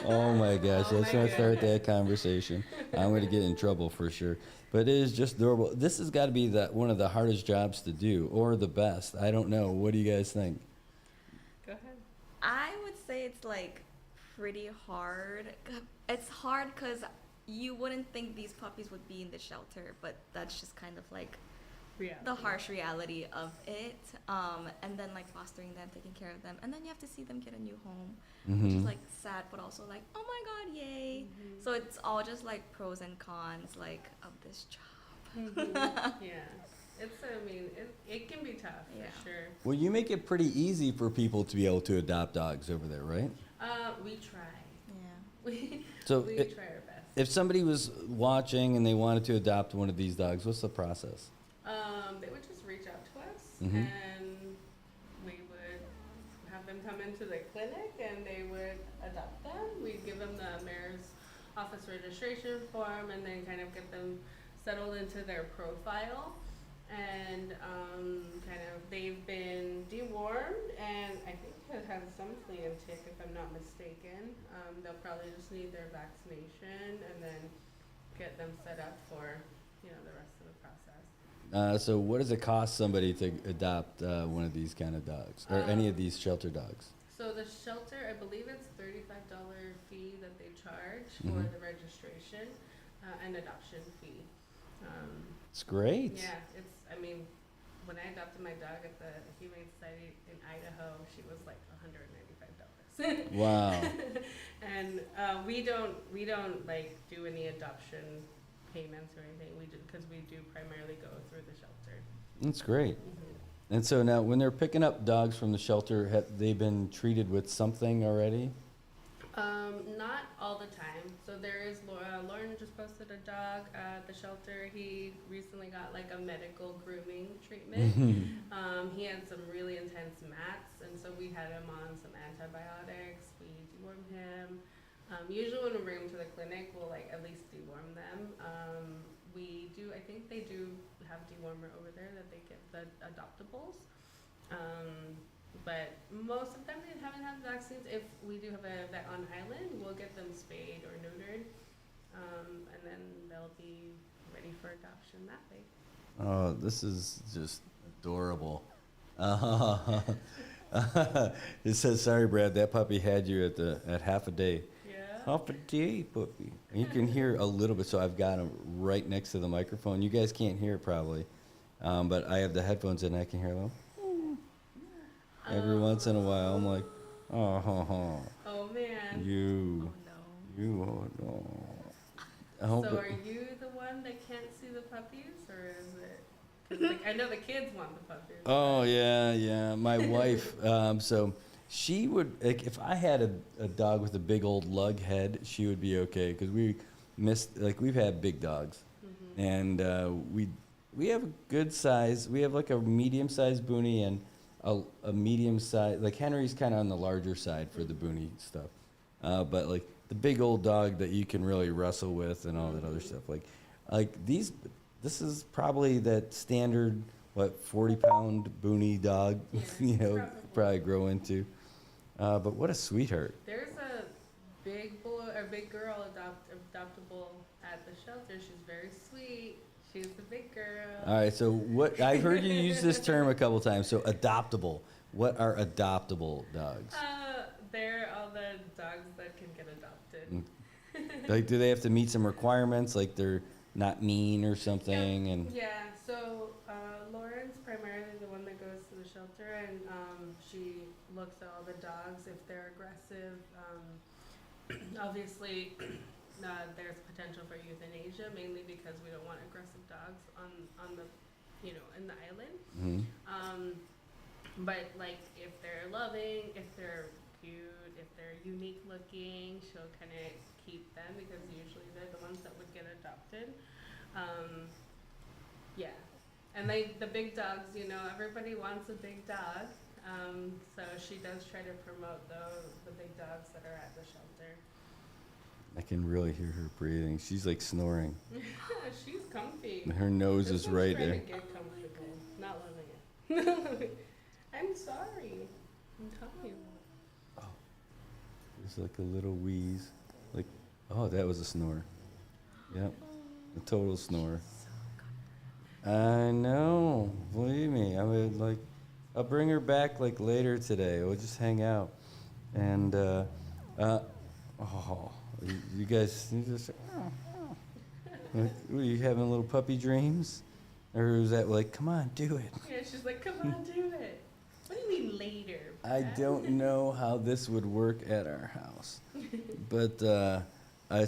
Oh my gosh, let's not start that conversation. I'm going to get in trouble for sure. But it is just adorable. This has got to be one of the hardest jobs to do, or the best. I don't know. What do you guys think? Go ahead. I would say it's like pretty hard. It's hard because you wouldn't think these puppies would be in the shelter, but that's just kind of like the harsh reality of it. And then like fostering them, taking care of them, and then you have to see them get a new home, which is like sad, but also like, oh my god, yay. So it's all just like pros and cons like of this job. Yeah. It can be tough, for sure. Well, you make it pretty easy for people to be able to adopt dogs over there, right? We try. Yeah. We So try our best. If somebody was watching and they wanted to adopt one of these dogs, what's the process? They would just reach out to us, and we would have them come into the clinic, and they would adopt them. We'd give them the mayor's office registration form, and then kind of get them settled into their profile. And they've been dewormed, and I think it has some flea and tick, if I'm not mistaken. They'll probably just need their vaccination, and then get them set up for the rest of the process. So what does it cost somebody to adopt one of these kind of dogs, or any of these shelter dogs? So the shelter, I believe it's $35 fee that they charge for the registration and adoption fee. It's great. Yeah, when I adopted my dog at the Humane Society in Idaho, she was like $195. Wow. And we don't like do any adoption payments or anything. We do because we do primarily go through the shelter. That's great. And so now, when they're picking up dogs from the shelter, have they been treated with something already? Not all the time. So there is Lauren just posted a dog at the shelter. He recently got like a medical grooming treatment. He had some really intense mats, and so we had him on some antibiotics. We dewormed him. Usually when we bring him to the clinic, we'll like at least deworm them. I think they do have dewormer over there that they give the adoptables. But most of them they haven't had vaccines. If we do have a vet on island, we'll get them spayed or neutered, and then they'll be ready for adoption that way. Oh, this is just adorable. It says, "Sorry, Brad, that puppy had you at half a day." Yeah. Half a day, puppy. And you can hear a little bit, so I've got him right next to the microphone. You guys can't hear it probably, but I have the headphones in. I can hear them. Every once in a while, I'm like, oh, Oh man. you, you, oh no. I hope So it- are you the one that can't see the puppies, or is it? 'Cause, like, I know the kids want the puppies. Oh yeah. My wife. So she would, like, if I had a dog with a big old lug head, she would be okay because we've had big dogs, and we have a good size. We have like a medium sized Boonie and a medium size. Like Henry's kind of on the larger side for the Boonie stuff, but like the big old dog that you can really wrestle with and all that other stuff. Like these. This is probably that standard, 40-pound Boonie dog, probably grow into. But what a sweetheart. There's a big boy or big girl adoptable at the shelter. She's very sweet. She's the big girl. All right, so what I've heard you use this term a couple times. So adoptable. What are adoptable dogs? They're all the dogs that can get adopted. Like, do they have to meet some requirements? Like they're not mean or something? And Yeah, so Lauren's primarily the one that goes to the shelter, and she looks at all the dogs if they're aggressive. Obviously, there's potential for euthanasia, mainly because we don't want aggressive dogs on the, in the island. But like if they're loving, if they're cute, if they're unique looking, she'll kind of keep them because usually they're the ones that would get adopted. Yeah, and the big dogs, everybody wants a big dog. So she does try to promote the big dogs that are at the shelter. I can really hear her breathing. She's like snoring. She's comfy. And her nose This is one's right trying there. to get comfortable, not loving it. I'm sorry. I'm telling you. There's like a little wheeze. Like, oh, that was a snore. Yep, a total snore. I know. Believe me. I would like. I'll bring her back like later today. We'll just hang out, and you guys, like, what, are you having little puppy dreams, or is that like, come on, do it? Yeah, she's like, come on, do it. What do you mean later? I don't know how this would work at our house, but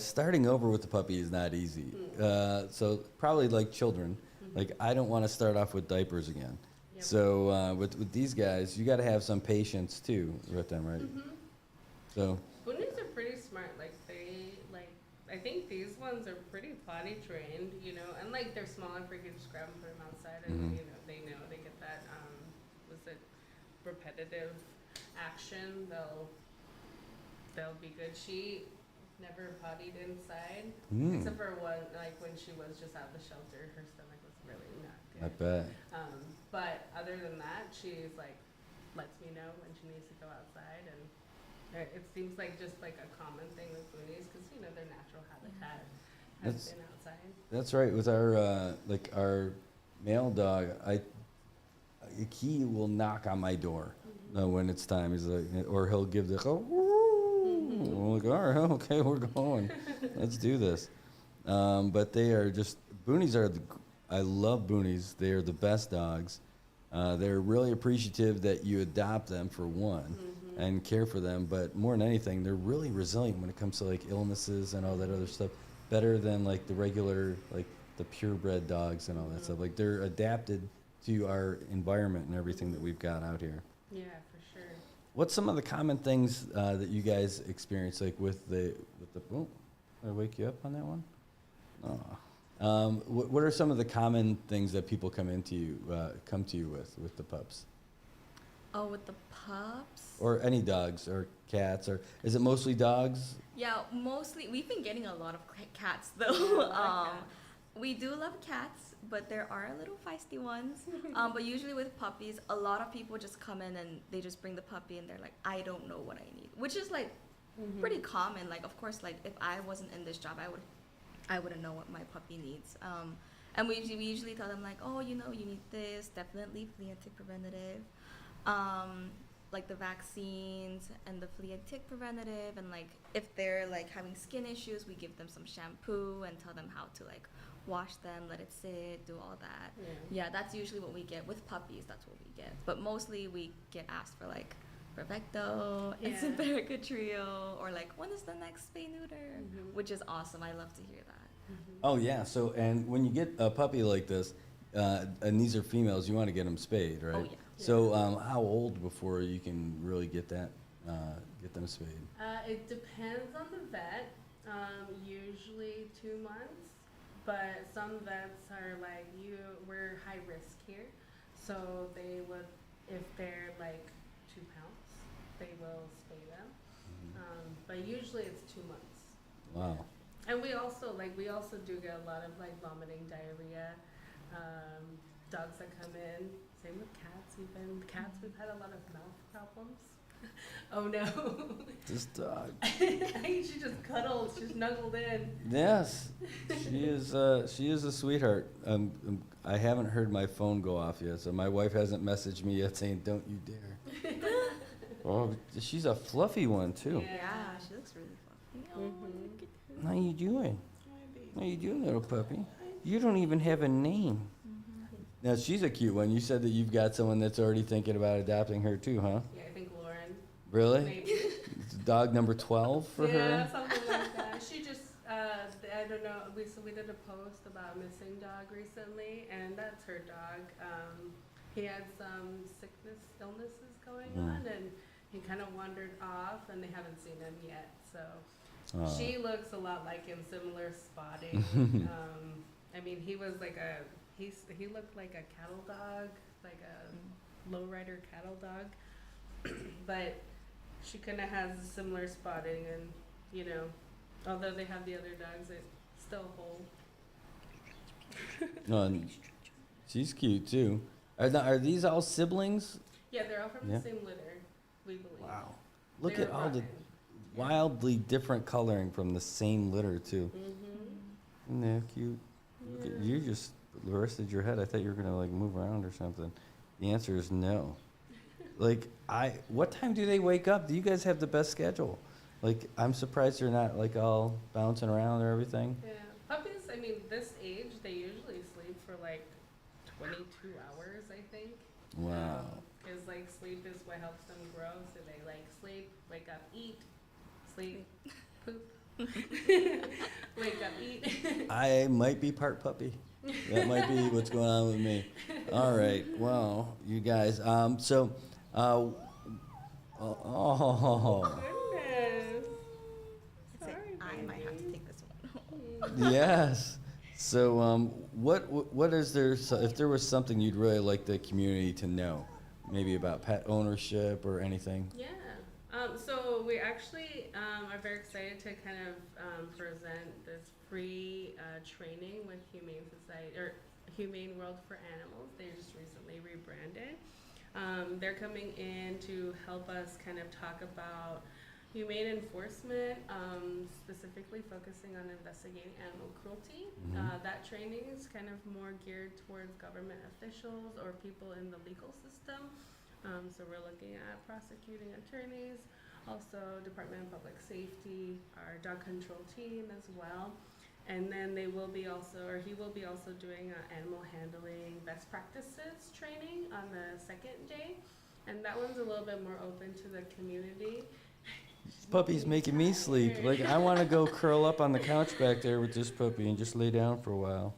starting over with the puppy is not easy. So probably like children, like I don't want to start off with diapers again. Yep. So with these guys, you got to have some patience too with them, right? So Boonies are pretty smart. I think these ones are pretty potty trained, and like they're small enough you can just grab them, put them outside, and they get that repetitive action. They'll be good. She never pottied inside, except for one, like when she was just out of the shelter, her stomach was really not good. I bet. But other than that, she's like lets me know when she needs to go outside, and it seems like just like a common thing with boonies because their natural habitat has been outside. That's right. With our male dog, he will knock on my door when it's time. He's like, or he'll give the we're like, all right, okay, we're going. Let's do this. But they are just boonies are. I love boonies. They are the best dogs. They're really appreciative that you adopt them for one. And care for them, but more than anything, they're really resilient when it comes to like illnesses and all that other stuff. Better than like the regular, like the purebred dogs and all that stuff. Like they're adapted to our environment and everything that we've got out here. Yeah, for sure. What's some of the common things that you guys experience, like with the? Oh, did I wake you up on that one? Oh. What are some of the common things that people come to you with the pups? Oh, with the pups? Or any dogs or cats, or is it mostly dogs? Yeah, mostly. We've been getting a lot of cats though. We do love cats, but there are little feisty ones. But usually with puppies, a lot of people just come in and they just bring the puppy and they're like, I don't know what I need, which is like pretty common. Like, of course, like if I wasn't in this job, I wouldn't know what my puppy needs. And we usually tell them like, oh, you know, you need this, definitely flea and tick preventative, like the vaccines and the flea and tick preventative, and like if they're like having skin issues, we give them some shampoo and tell them how to like wash them, let it sit, do all that. Yeah, that's usually what we get with puppies. That's what we get, but mostly we get asked for like Perfecto and Simparica Trio, or like when is the next spay neuter, which is awesome. I love to hear that. Oh yeah. So and when you get a puppy like this, and these are females, you want to get them spayed, right? Oh, yeah. So how old before you can really get that get them spayed? It depends on the vet. Usually 2 months, but some vets are like, we're high risk here, so they would, if they're like 2 pounds, they will spay them. But usually it's 2 months. Wow. And we also do get a lot of like vomiting, diarrhea, dogs that come in. Same with cats. We've had a lot of mouth problems. Oh no. This dog. She just cuddled. She snuggled in. Yes, she is a sweetheart. I haven't heard my phone go off yet, so my wife hasn't messaged me yet saying, "Don't you dare." Oh, she's a fluffy one too. Yeah, she looks really fluffy. How you doing? How you doing, little puppy? You don't even have a name. Now she's a cute one. You said that you've got someone that's already thinking about adopting her too, huh? Yeah, I think Lauren. Really? Maybe. It's dog number 12 for her? Yeah, something like that. She just, I don't know, we did a post about a missing dog recently, and that's her dog. He had some illnesses going on, and he kind of wandered off, and they haven't seen him yet, so. She looks a lot like him, similar spotting. I mean, he was like he looked like a cattle dog, like a lowrider cattle dog, but she kind of has a similar spotting, and you know, although they have the other dogs, it's still whole. And she's cute too. Are these all siblings? Yeah, they're all from the same litter, we believe. Wow. Look at all the wildly different coloring from the same litter too. Isn't that cute? Look at, you just rested your head. I thought you were gonna like move around or something. The answer is no. Like what time do they wake up? Do you guys have the best schedule? Like I'm surprised you're not like all bouncing around or everything. Yeah, puppies. I mean, this age they usually sleep for like 22 hours, I think. Wow. Because like sleep is what helps them grow. So they like sleep, wake up, eat, sleep, poop, wake up, eat. I might be part puppy. That might be what's going on with me. All right. Well, you guys. Oh. Goodness. Sorry, I might have to take this one. Yes. So, what is there? If there was something you'd really like the community to know, maybe about pet ownership or anything. Yeah. So we actually are very excited to kind of present this free training with Humane Society or Humane World for Animals. They just recently rebranded. They're coming in to help us kind of talk about humane enforcement, specifically focusing on investigating animal cruelty. That training is kind of more geared towards government officials or people in the legal system. So we're looking at prosecuting attorneys, also Department of Public Safety, our dog control team as well. And then he will be also doing animal handling best practices training on the second day. And that one's a little bit more open to the community. This puppy's making me sleep. Like I want to go curl up on the couch back there with this puppy and just lay down for a while.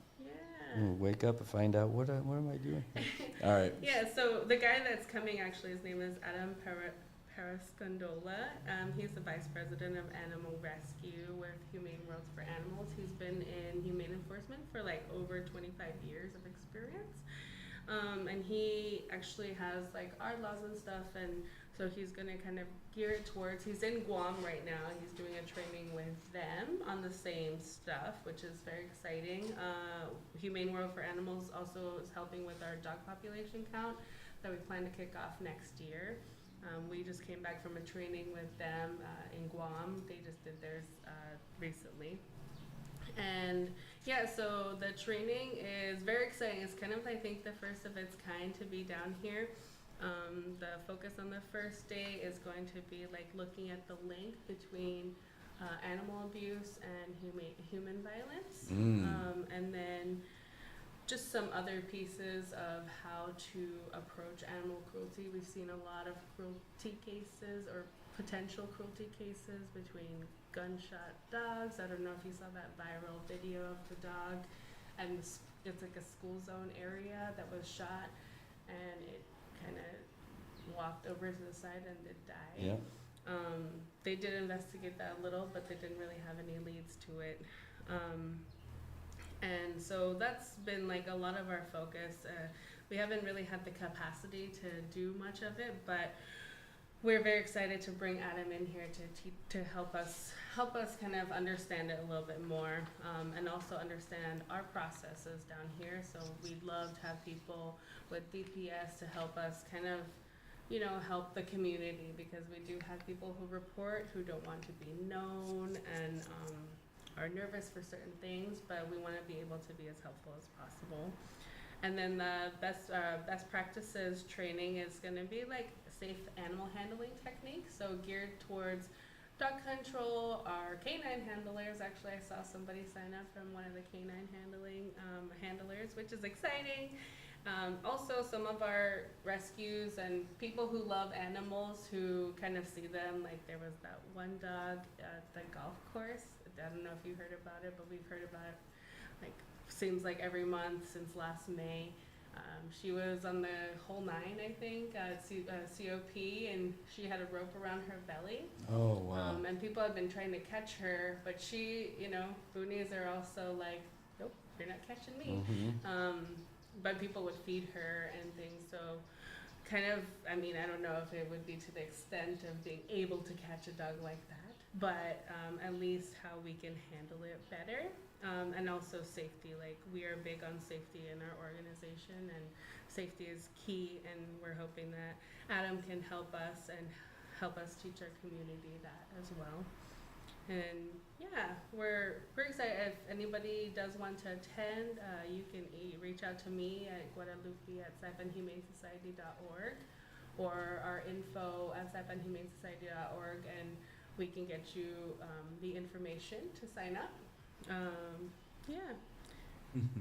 And wake up and find out what am I doing? All right. Yeah, so the guy that's coming, actually, his name is Adam Parascondola. He's the Vice President of Animal Rescue with Humane World for Animals. He's been in humane enforcement for like over 25 years of experience. And he actually has like our laws and stuff, and so he's gonna kind of gear it towards, he's in Guam right now, and he's doing a training with them on the same stuff, which is very exciting. Humane World for Animals also is helping with our dog population count that we plan to kick off next year. We just came back from a training with them in Guam. They just did theirs recently. And yeah, so the training is very exciting. It's kind of, I think, the first of its kind to be down here. The focus on the first day is going to be like looking at the link between animal abuse and human violence. And then just some other pieces of how to approach animal cruelty. We've seen a lot of cruelty cases or potential cruelty cases between gunshot dogs. I don't know if you saw that viral video of the dog, and it's like a school zone area that was shot, and it kind of walked over to the side and it died. Yeah. They did investigate that a little, but they didn't really have any leads to it. And so that's been like a lot of our focus. We haven't really had the capacity to do much of it, but we're very excited to bring Adam in here to help us kind of understand it a little bit more, and also understand our processes down here. So we'd love to have people with DPS to help us kind of, you know, help the community, because we do have people who report who don't want to be known and are nervous for certain things, but we want to be able to be as helpful as possible. And then the best practices training is going to be like safe animal handling techniques, so geared towards dog control. Our canine handlers, actually I saw somebody sign up from one of the canine handlers, which is exciting. Also some of our rescues and people who love animals who kind of see them, like there was that one dog at the golf course. I don't know if you heard about it, but we've heard about it, like, seems like every month since last May. She was on the whole 9, I think, COP, and she had a rope around her belly. Oh, wow. And people have been trying to catch her, but she, you know, boonies are also like, nope, you're not catching me. But people would feed her and things, so kind of, I mean, I don't know if it would be to the extent of being able to catch a dog like that, but at least how we can handle it better. And also safety, like we are big on safety in our organization, and safety is key, and we're hoping that Adam can help us and help us teach our community that as well. And yeah, we're excited. If anybody does want to attend, you can reach out to me at guadalupe@saipanhumanesociety.org or our info@saipanhumanesociety.org, and we can get you the information to sign up.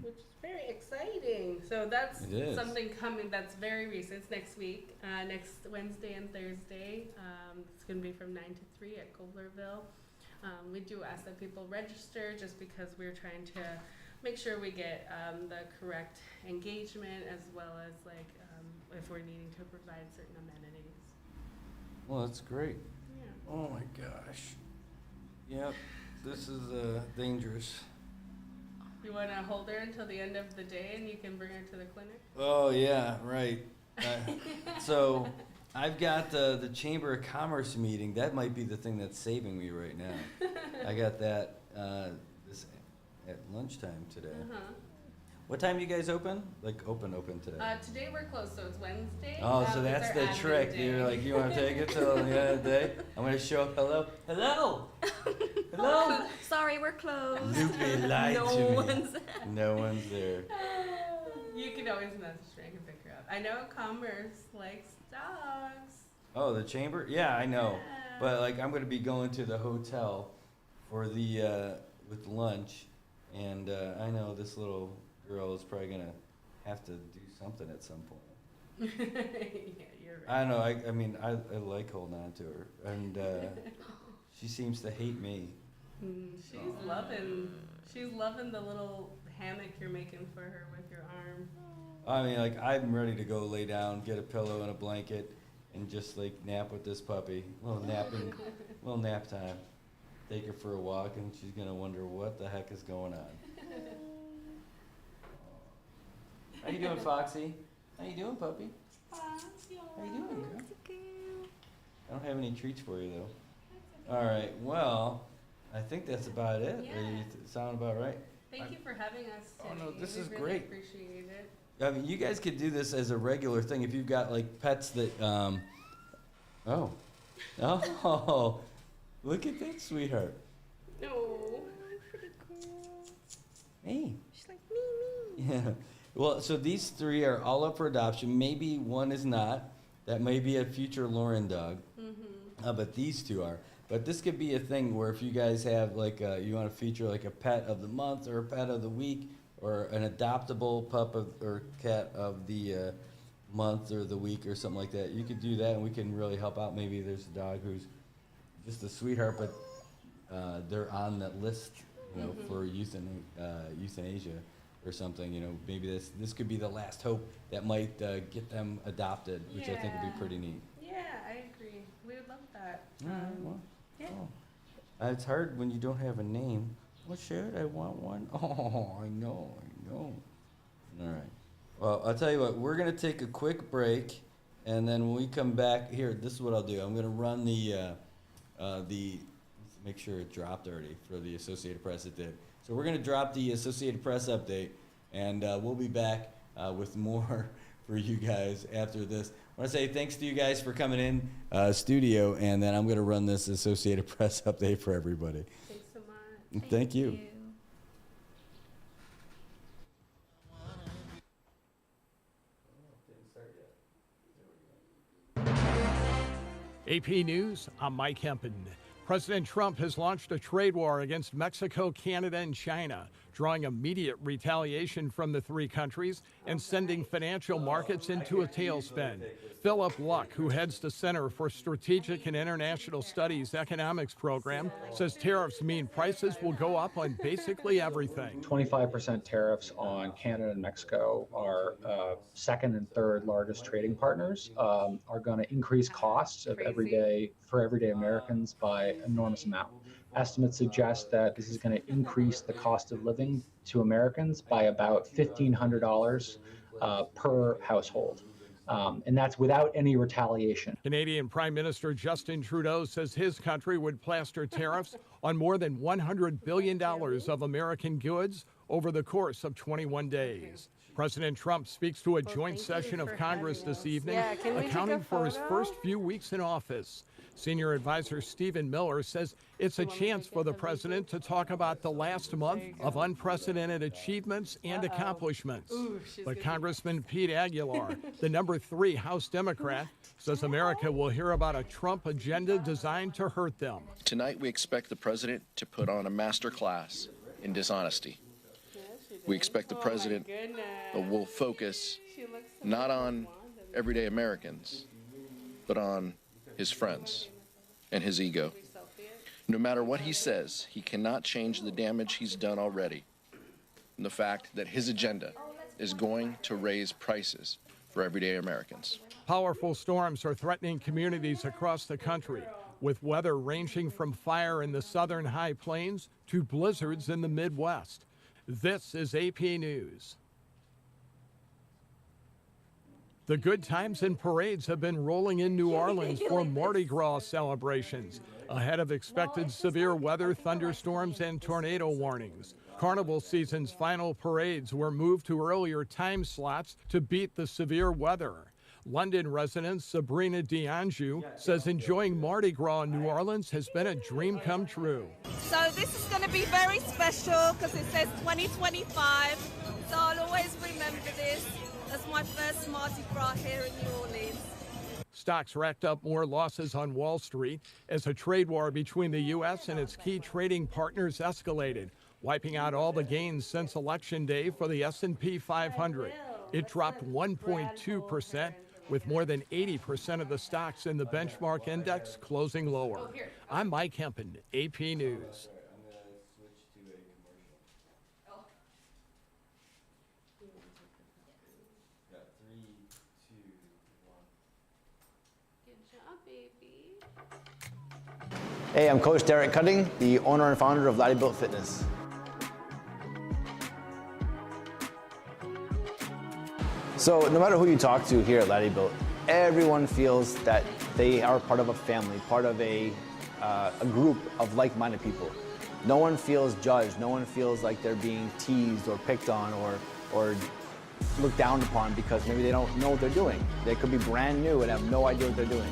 Which is very exciting. So that's something coming that's very recent. It's next week, next Wednesday and Thursday. It's going to be from 9 to 3 at Koblerville. We do ask that people register just because we're trying to make sure we get the correct engagement, as well as like if we're needing to provide certain amenities. Well, that's great. Yeah. Oh my gosh. Yep, this is dangerous. You want to hold her until the end of the day and you can bring her to the clinic? Oh yeah, right. So I've got the Chamber of Commerce meeting. That might be the thing that's saving me right now. I got that this at lunchtime today. What time you guys open? Like open today? Today we're closed, so it's Wednesday. Oh, so that's the trick. Day. You're like, you want to take it till the end of the day? I'm going to show up. Hello? Hello? Hello? Sorry, we're closed. Lupe lied to me. No one's there. You can always message me. I can pick her up. I know Commerce likes dogs. Oh, the chamber? Yeah, I know. Yeah. But like, I'm going to be going to the hotel for the with lunch, and I know this little girl is probably gonna have to do something at some point. Yeah, you're right. I don't know. I mean, I like holding on to her, and she seems to hate me. She's loving the little hammock you're making for her with your arm. I mean, like, I'm ready to go lay down, get a pillow and a blanket, and just like nap with this puppy. Little nap time. Take her for a walk, and she's gonna wonder what the heck is going on. How you doing, Foxy? How you doing, puppy? How you doing, girl? I don't have any treats for you, though. All right, well, I think that's about it. Yeah. Sound about right? Thank you for having us today. Oh, no, this is really great. Appreciate it. I mean, you guys could do this as a regular thing if you've got, like, pets that, oh, look at that, sweetheart. No. Hey. She's like, me. Yeah. Well, so these 3 are all up for adoption. Maybe one is not. That may be a future Lauren dog. But these 2 are. But this could be a thing where if you guys have like you want to feature like a pet of the month or a pet of the week or an adoptable pup or cat of the month or the week or something like that, you could do that and we can really help out. Maybe there's a dog who's just a sweetheart, but they're on that list, for euthanasia or something. Maybe this could be the last hope that might get them adopted, which I think would be pretty neat. Yeah, I agree. We would love that. All right, well, yeah. It's hard when you don't have a name. Well, should I want one? Oh, I know. All right. Well, I'll tell you what. We're gonna take a quick break, and then when we come back here, this is what I'll do. I'm gonna run the let's make sure it dropped already for the Associated Press. It did. So we're gonna drop the Associated Press update, and we'll be back with more for you guys after this. I want to say thanks to you guys for coming in studio, and then I'm going to run this Associated Press update for everybody. Thanks so much. Thank you. AP News, I'm Mike Hempen. President Trump has launched a trade war against Mexico, Canada, and China, drawing immediate retaliation from the 3 countries and sending financial markets into a tailspin. Philip Luck, who heads the Center for Strategic and International Studies economics program, says tariffs mean prices will go up on basically everything. 25% tariffs on Canada and Mexico, our second and third largest trading partners, are going to increase costs of everyday Americans by an enormous amount. Estimates suggest that this is going to increase the cost of living to Americans by about $1,500 per household. And that's without any retaliation. Canadian Prime Minister Justin Trudeau says his country would plaster tariffs on more than $100 billion of American goods over the course of 21 days. President Trump speaks to a joint session of Congress this evening, accounting for his first few weeks in office. Senior advisor Stephen Miller says it's a chance for the president to talk about the last month of unprecedented achievements and accomplishments. But Congressman Pete Aguilar, the number 3 House Democrat, says America will hear about a Trump agenda designed to hurt them. Tonight, we expect the president to put on a master class in dishonesty. We expect the president will focus not on everyday Americans, but on his friends and his ego. No matter what he says, he cannot change the damage he's done already. And the fact that his agenda is going to raise prices for everyday Americans. Powerful storms are threatening communities across the country, with weather ranging from fire in the southern high plains to blizzards in the Midwest. This is AP News. The good times and parades have been rolling in New Orleans for Mardi Gras celebrations, ahead of expected severe weather, thunderstorms, and tornado warnings. Carnival season's final parades were moved to earlier time slots to beat the severe weather. London resident Sabrina D'Anjou says enjoying Mardi Gras in New Orleans has been a dream come true. So this is going to be very special because it says 2025, so I'll always remember this. That's my first Mardi Gras here in New Orleans. Stocks racked up more losses on Wall Street as a trade war between the U.S. and its key trading partners escalated, wiping out all the gains since Election Day for the S&P 500. It dropped 1.2%, with more than 80% of the stocks in the benchmark index closing lower. I'm Mike Hempen, AP News. Hey, I'm Coach Derek Cutting, the owner and founder of Laddie Built Fitness. So no matter who you talk to here at Laddie Built, everyone feels that they are part of a family, part of a group of like-minded people. No one feels judged. No one feels like they're being teased or picked on or looked down upon because maybe they don't know what they're doing. They could be brand new and have no idea what they're doing.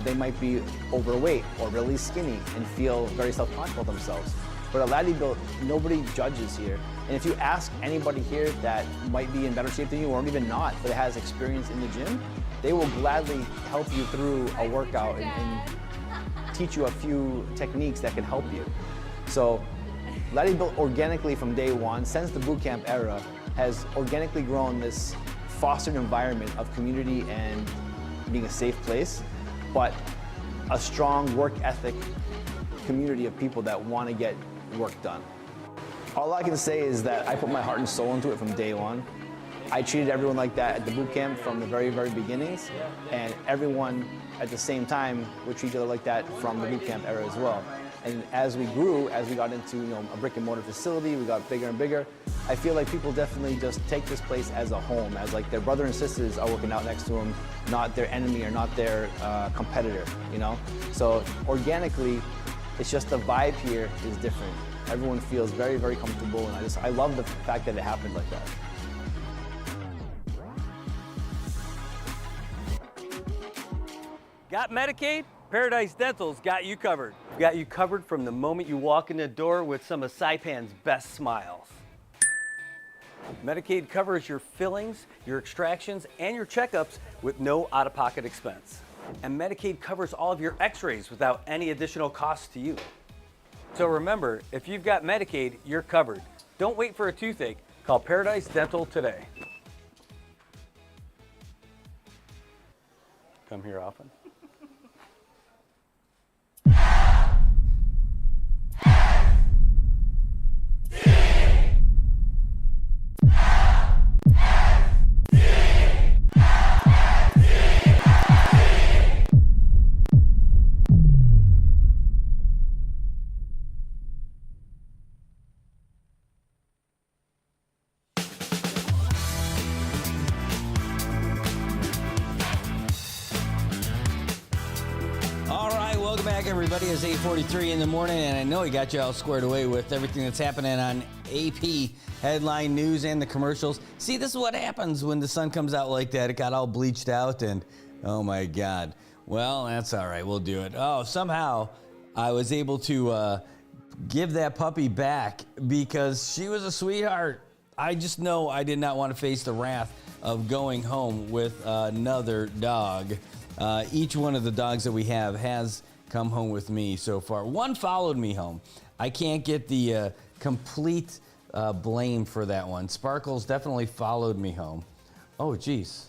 They might be overweight or really skinny and feel very self-conscious of themselves. But at Laddie-Built, nobody judges here. And if you ask anybody here that might be in better shape than you, or even not, but has experience in the gym, they will gladly help you through a workout and teach you a few techniques that can help you. So Laddie-Built organically from day one, since the boot camp era, has organically grown this fostered environment of community and being a safe place, but a strong work ethic community of people that want to get work done. All I can say is that I put my heart and soul into it from day one. I treated everyone like that at the boot camp from the very, very beginnings, and everyone at the same time would treat each other like that from the boot camp era as well. And as we grew, as we got into a brick and mortar facility, we got bigger and bigger. I feel like people definitely just take this place as a home, as like their brother and sisters are working out next to them, not their enemy or not their competitor, So organically, it's just the vibe here is different. Everyone feels very, very comfortable, and I love the fact that it happened like that. Got Medicaid? Paradise Dental's got you covered. Got you covered from the moment you walk in the door with some of Saipan's best smiles. Medicaid covers your fillings, your extractions, and your checkups with no out-of-pocket expense. And Medicaid covers all of your x-rays without any additional cost to you. So remember, if you've got Medicaid, you're covered. Don't wait for a toothache. Call Paradise Dental today. Come here often. Everybody, it's 8:43 in the morning, and I know he got you all squared away with everything that's happening on AP headline news and the commercials. See, this is what happens when the sun comes out like that. It got all bleached out, and oh my God. Well, that's all right. We'll do it. Oh, somehow I was able to give that puppy back because she was a sweetheart. I just know I did not want to face the wrath of going home with another dog. Each one of the dogs that we have has come home with me so far. One followed me home. I can't get the complete blame for that one. Sparkles definitely followed me home. Oh, geez.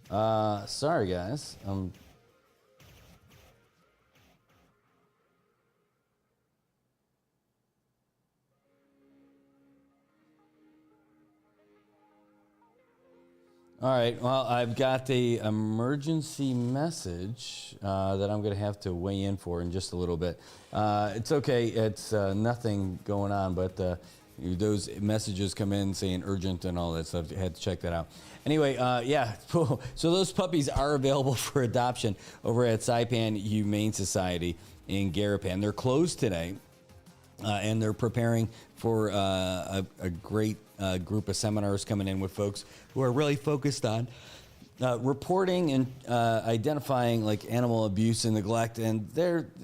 Sorry, guys. All right, well, I've got the emergency message that I'm going to have to weigh in for in just a little bit. It's okay, it's nothing going on, but those messages come in saying urgent and all that stuff. I had to check that out. Anyway, yeah, so those puppies are available for adoption over at Saipan Humane Society in Garapan. They're closed today, and they're preparing for a great group of seminars coming in with folks who are really focused on reporting and identifying like animal abuse and neglect. And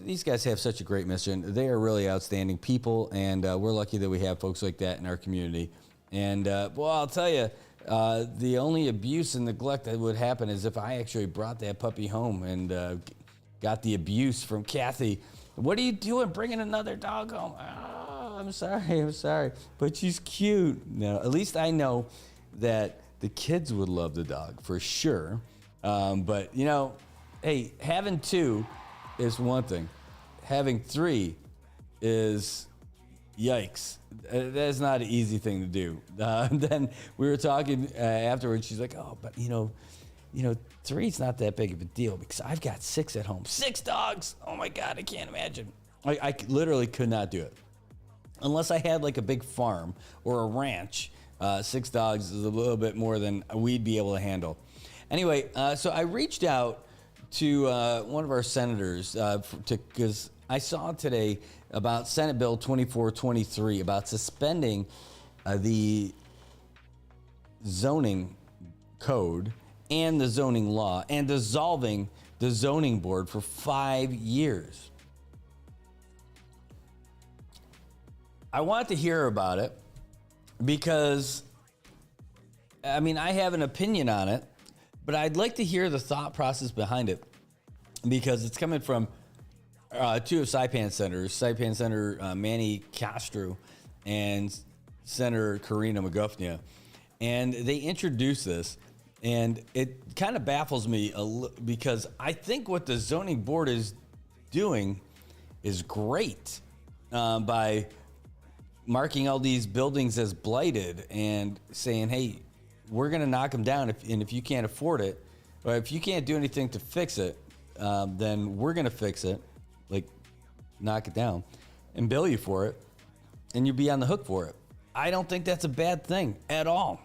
these guys have such a great mission. They are really outstanding people, and we're lucky that we have folks like that in our community. And well, I'll tell you, the only abuse and neglect that would happen is if I actually brought that puppy home and got the abuse from Kathy. What are you doing bringing another dog home? Oh, I'm sorry, but she's cute. No, at least I know that the kids would love the dog for sure. But hey, having two is one thing. Having three is yikes. That's not an easy thing to do. Then we were talking afterwards. She's like, oh, but three's not that big of a deal because I've got 6 at home. 6 dogs. Oh my God, I can't imagine. I literally could not do it. Unless I had like a big farm or a ranch, 6 dogs is a little bit more than we'd be able to handle. Anyway, so I reached out to one of our senators because I saw today about Senate Bill 2423 about suspending the zoning code and the zoning law and dissolving the zoning board for 5 years. I want to hear about it because, I mean, I have an opinion on it, but I'd like to hear the thought process behind it because it's coming from two of Saipan senators, Saipan Senator Manny Castro and Senator Karina Magufnia. And they introduced this, and it kind of baffles me because I think what the zoning board is doing is great by marking all these buildings as blighted and saying, hey, we're going to knock them down, and if you can't afford it, or if you can't do anything to fix it, then we're going to fix it, like knock it down, and bill you for it, and you'll be on the hook for it. I don't think that's a bad thing at all.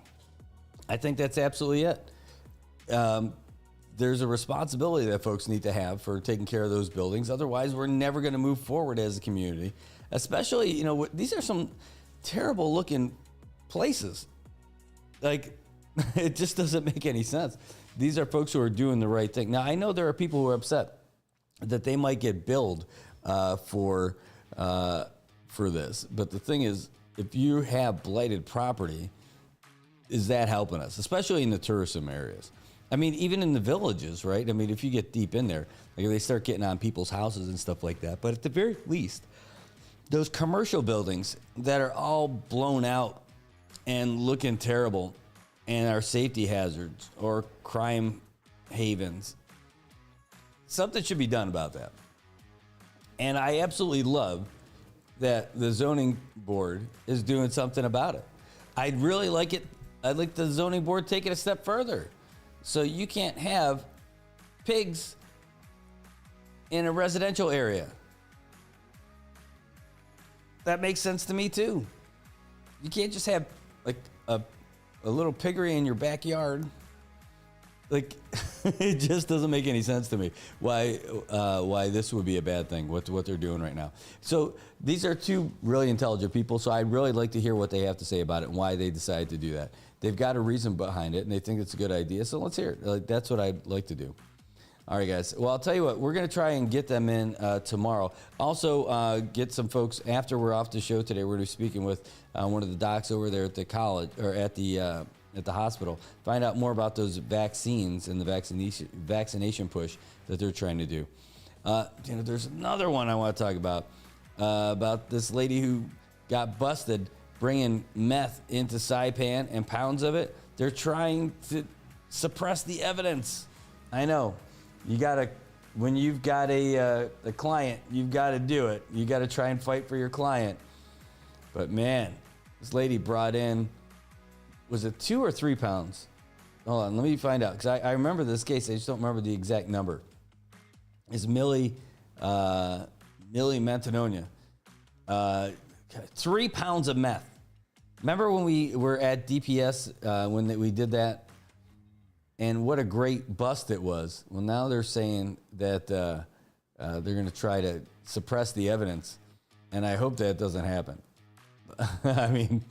I think that's absolutely it. There's a responsibility that folks need to have for taking care of those buildings. Otherwise, we're never going to move forward as a community. Especially, you know, these are some terrible looking places. Like, it just doesn't make any sense. These are folks who are doing the right thing. Now, I know there are people who are upset that they might get billed for this. But the thing is, if you have blighted property, is that helping us? Especially in the tourism areas. I mean, even in the villages, right? I mean, if you get deep in there, like they start getting on people's houses and stuff like that. But at the very least, those commercial buildings that are all blown out and looking terrible and are safety hazards or crime havens, something should be done about that. And I absolutely love that the zoning board is doing something about it. I'd really like it. I'd like the zoning board to take it a step further. So you can't have pigs in a residential area. That makes sense to me too. You can't just have like a little piggery in your backyard. Like, it just doesn't make any sense to me why this would be a bad thing, what they're doing right now. So these are two really intelligent people, so I'd really like to hear what they have to say about it and why they decided to do that. They've got a reason behind it, and they think it's a good idea, so let's hear it. Like, that's what I'd like to do. All right, guys. Well, I'll tell you what, we're going to try and get them in tomorrow. Also, get some folks, after we're off the show today, we're going to be speaking with one of the docs over there at the college, or at the hospital, find out more about those vaccines and the vaccination push that they're trying to do. There's another one I want to talk about this lady who got busted bringing meth into Saipan and pounds of it. They're trying to suppress the evidence. I know. When you've got a client, you've got to do it. You got to try and fight for your client. But man, this lady brought in, was it 2 or 3 pounds? Hold on, let me find out, because I remember this case. I just don't remember the exact number. It's Millie Mantanonia. 3 pounds of meth. Remember when we were at DPS when we did that? And what a great bust it was. Well, now they're saying that they're going to try to suppress the evidence. And I hope that doesn't happen. I mean,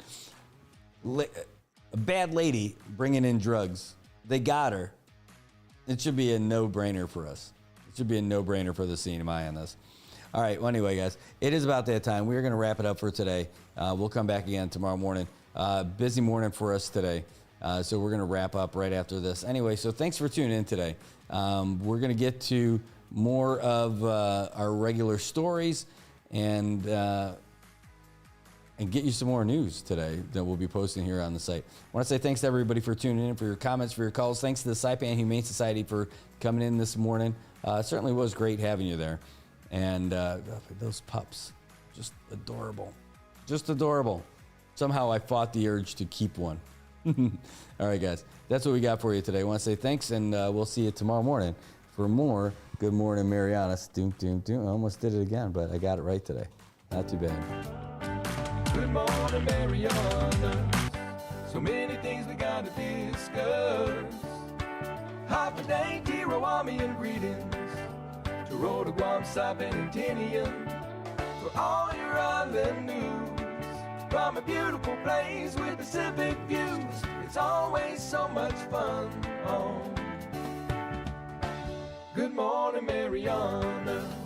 a bad lady bringing in drugs. They got her. It should be a no-brainer for us. It should be a no-brainer for the CNMI on this. All right. Well, anyway, guys, it is about that time. We're going to wrap it up for today. We'll come back again tomorrow morning. Busy morning for us today. So we're going to wrap up right after this. Anyway, so thanks for tuning in today. We're going to get to more of our regular stories and get you some more news today that we'll be posting here on the site. I want to say thanks to everybody for tuning in, for your comments, for your calls. Thanks to the Saipan Humane Society for coming in this morning. It certainly was great having you there. And those pups, just adorable. Just adorable. Somehow I fought the urge to keep one. All right, guys. That's what we got for you today. I want to say thanks, and we'll see you tomorrow morning for more Good Morning Marianas. Doom, doom, doom. I almost did it again, but I got it right today. Not too bad. Good morning, Marianas. So many things we got to discuss. Happy day, Tirawami greetings. To Rota, Guam, Saipan, and Tinian. For all your island news. from a beautiful place with Pacific views. It's always so much fun. Oh, Good Morning Mariana.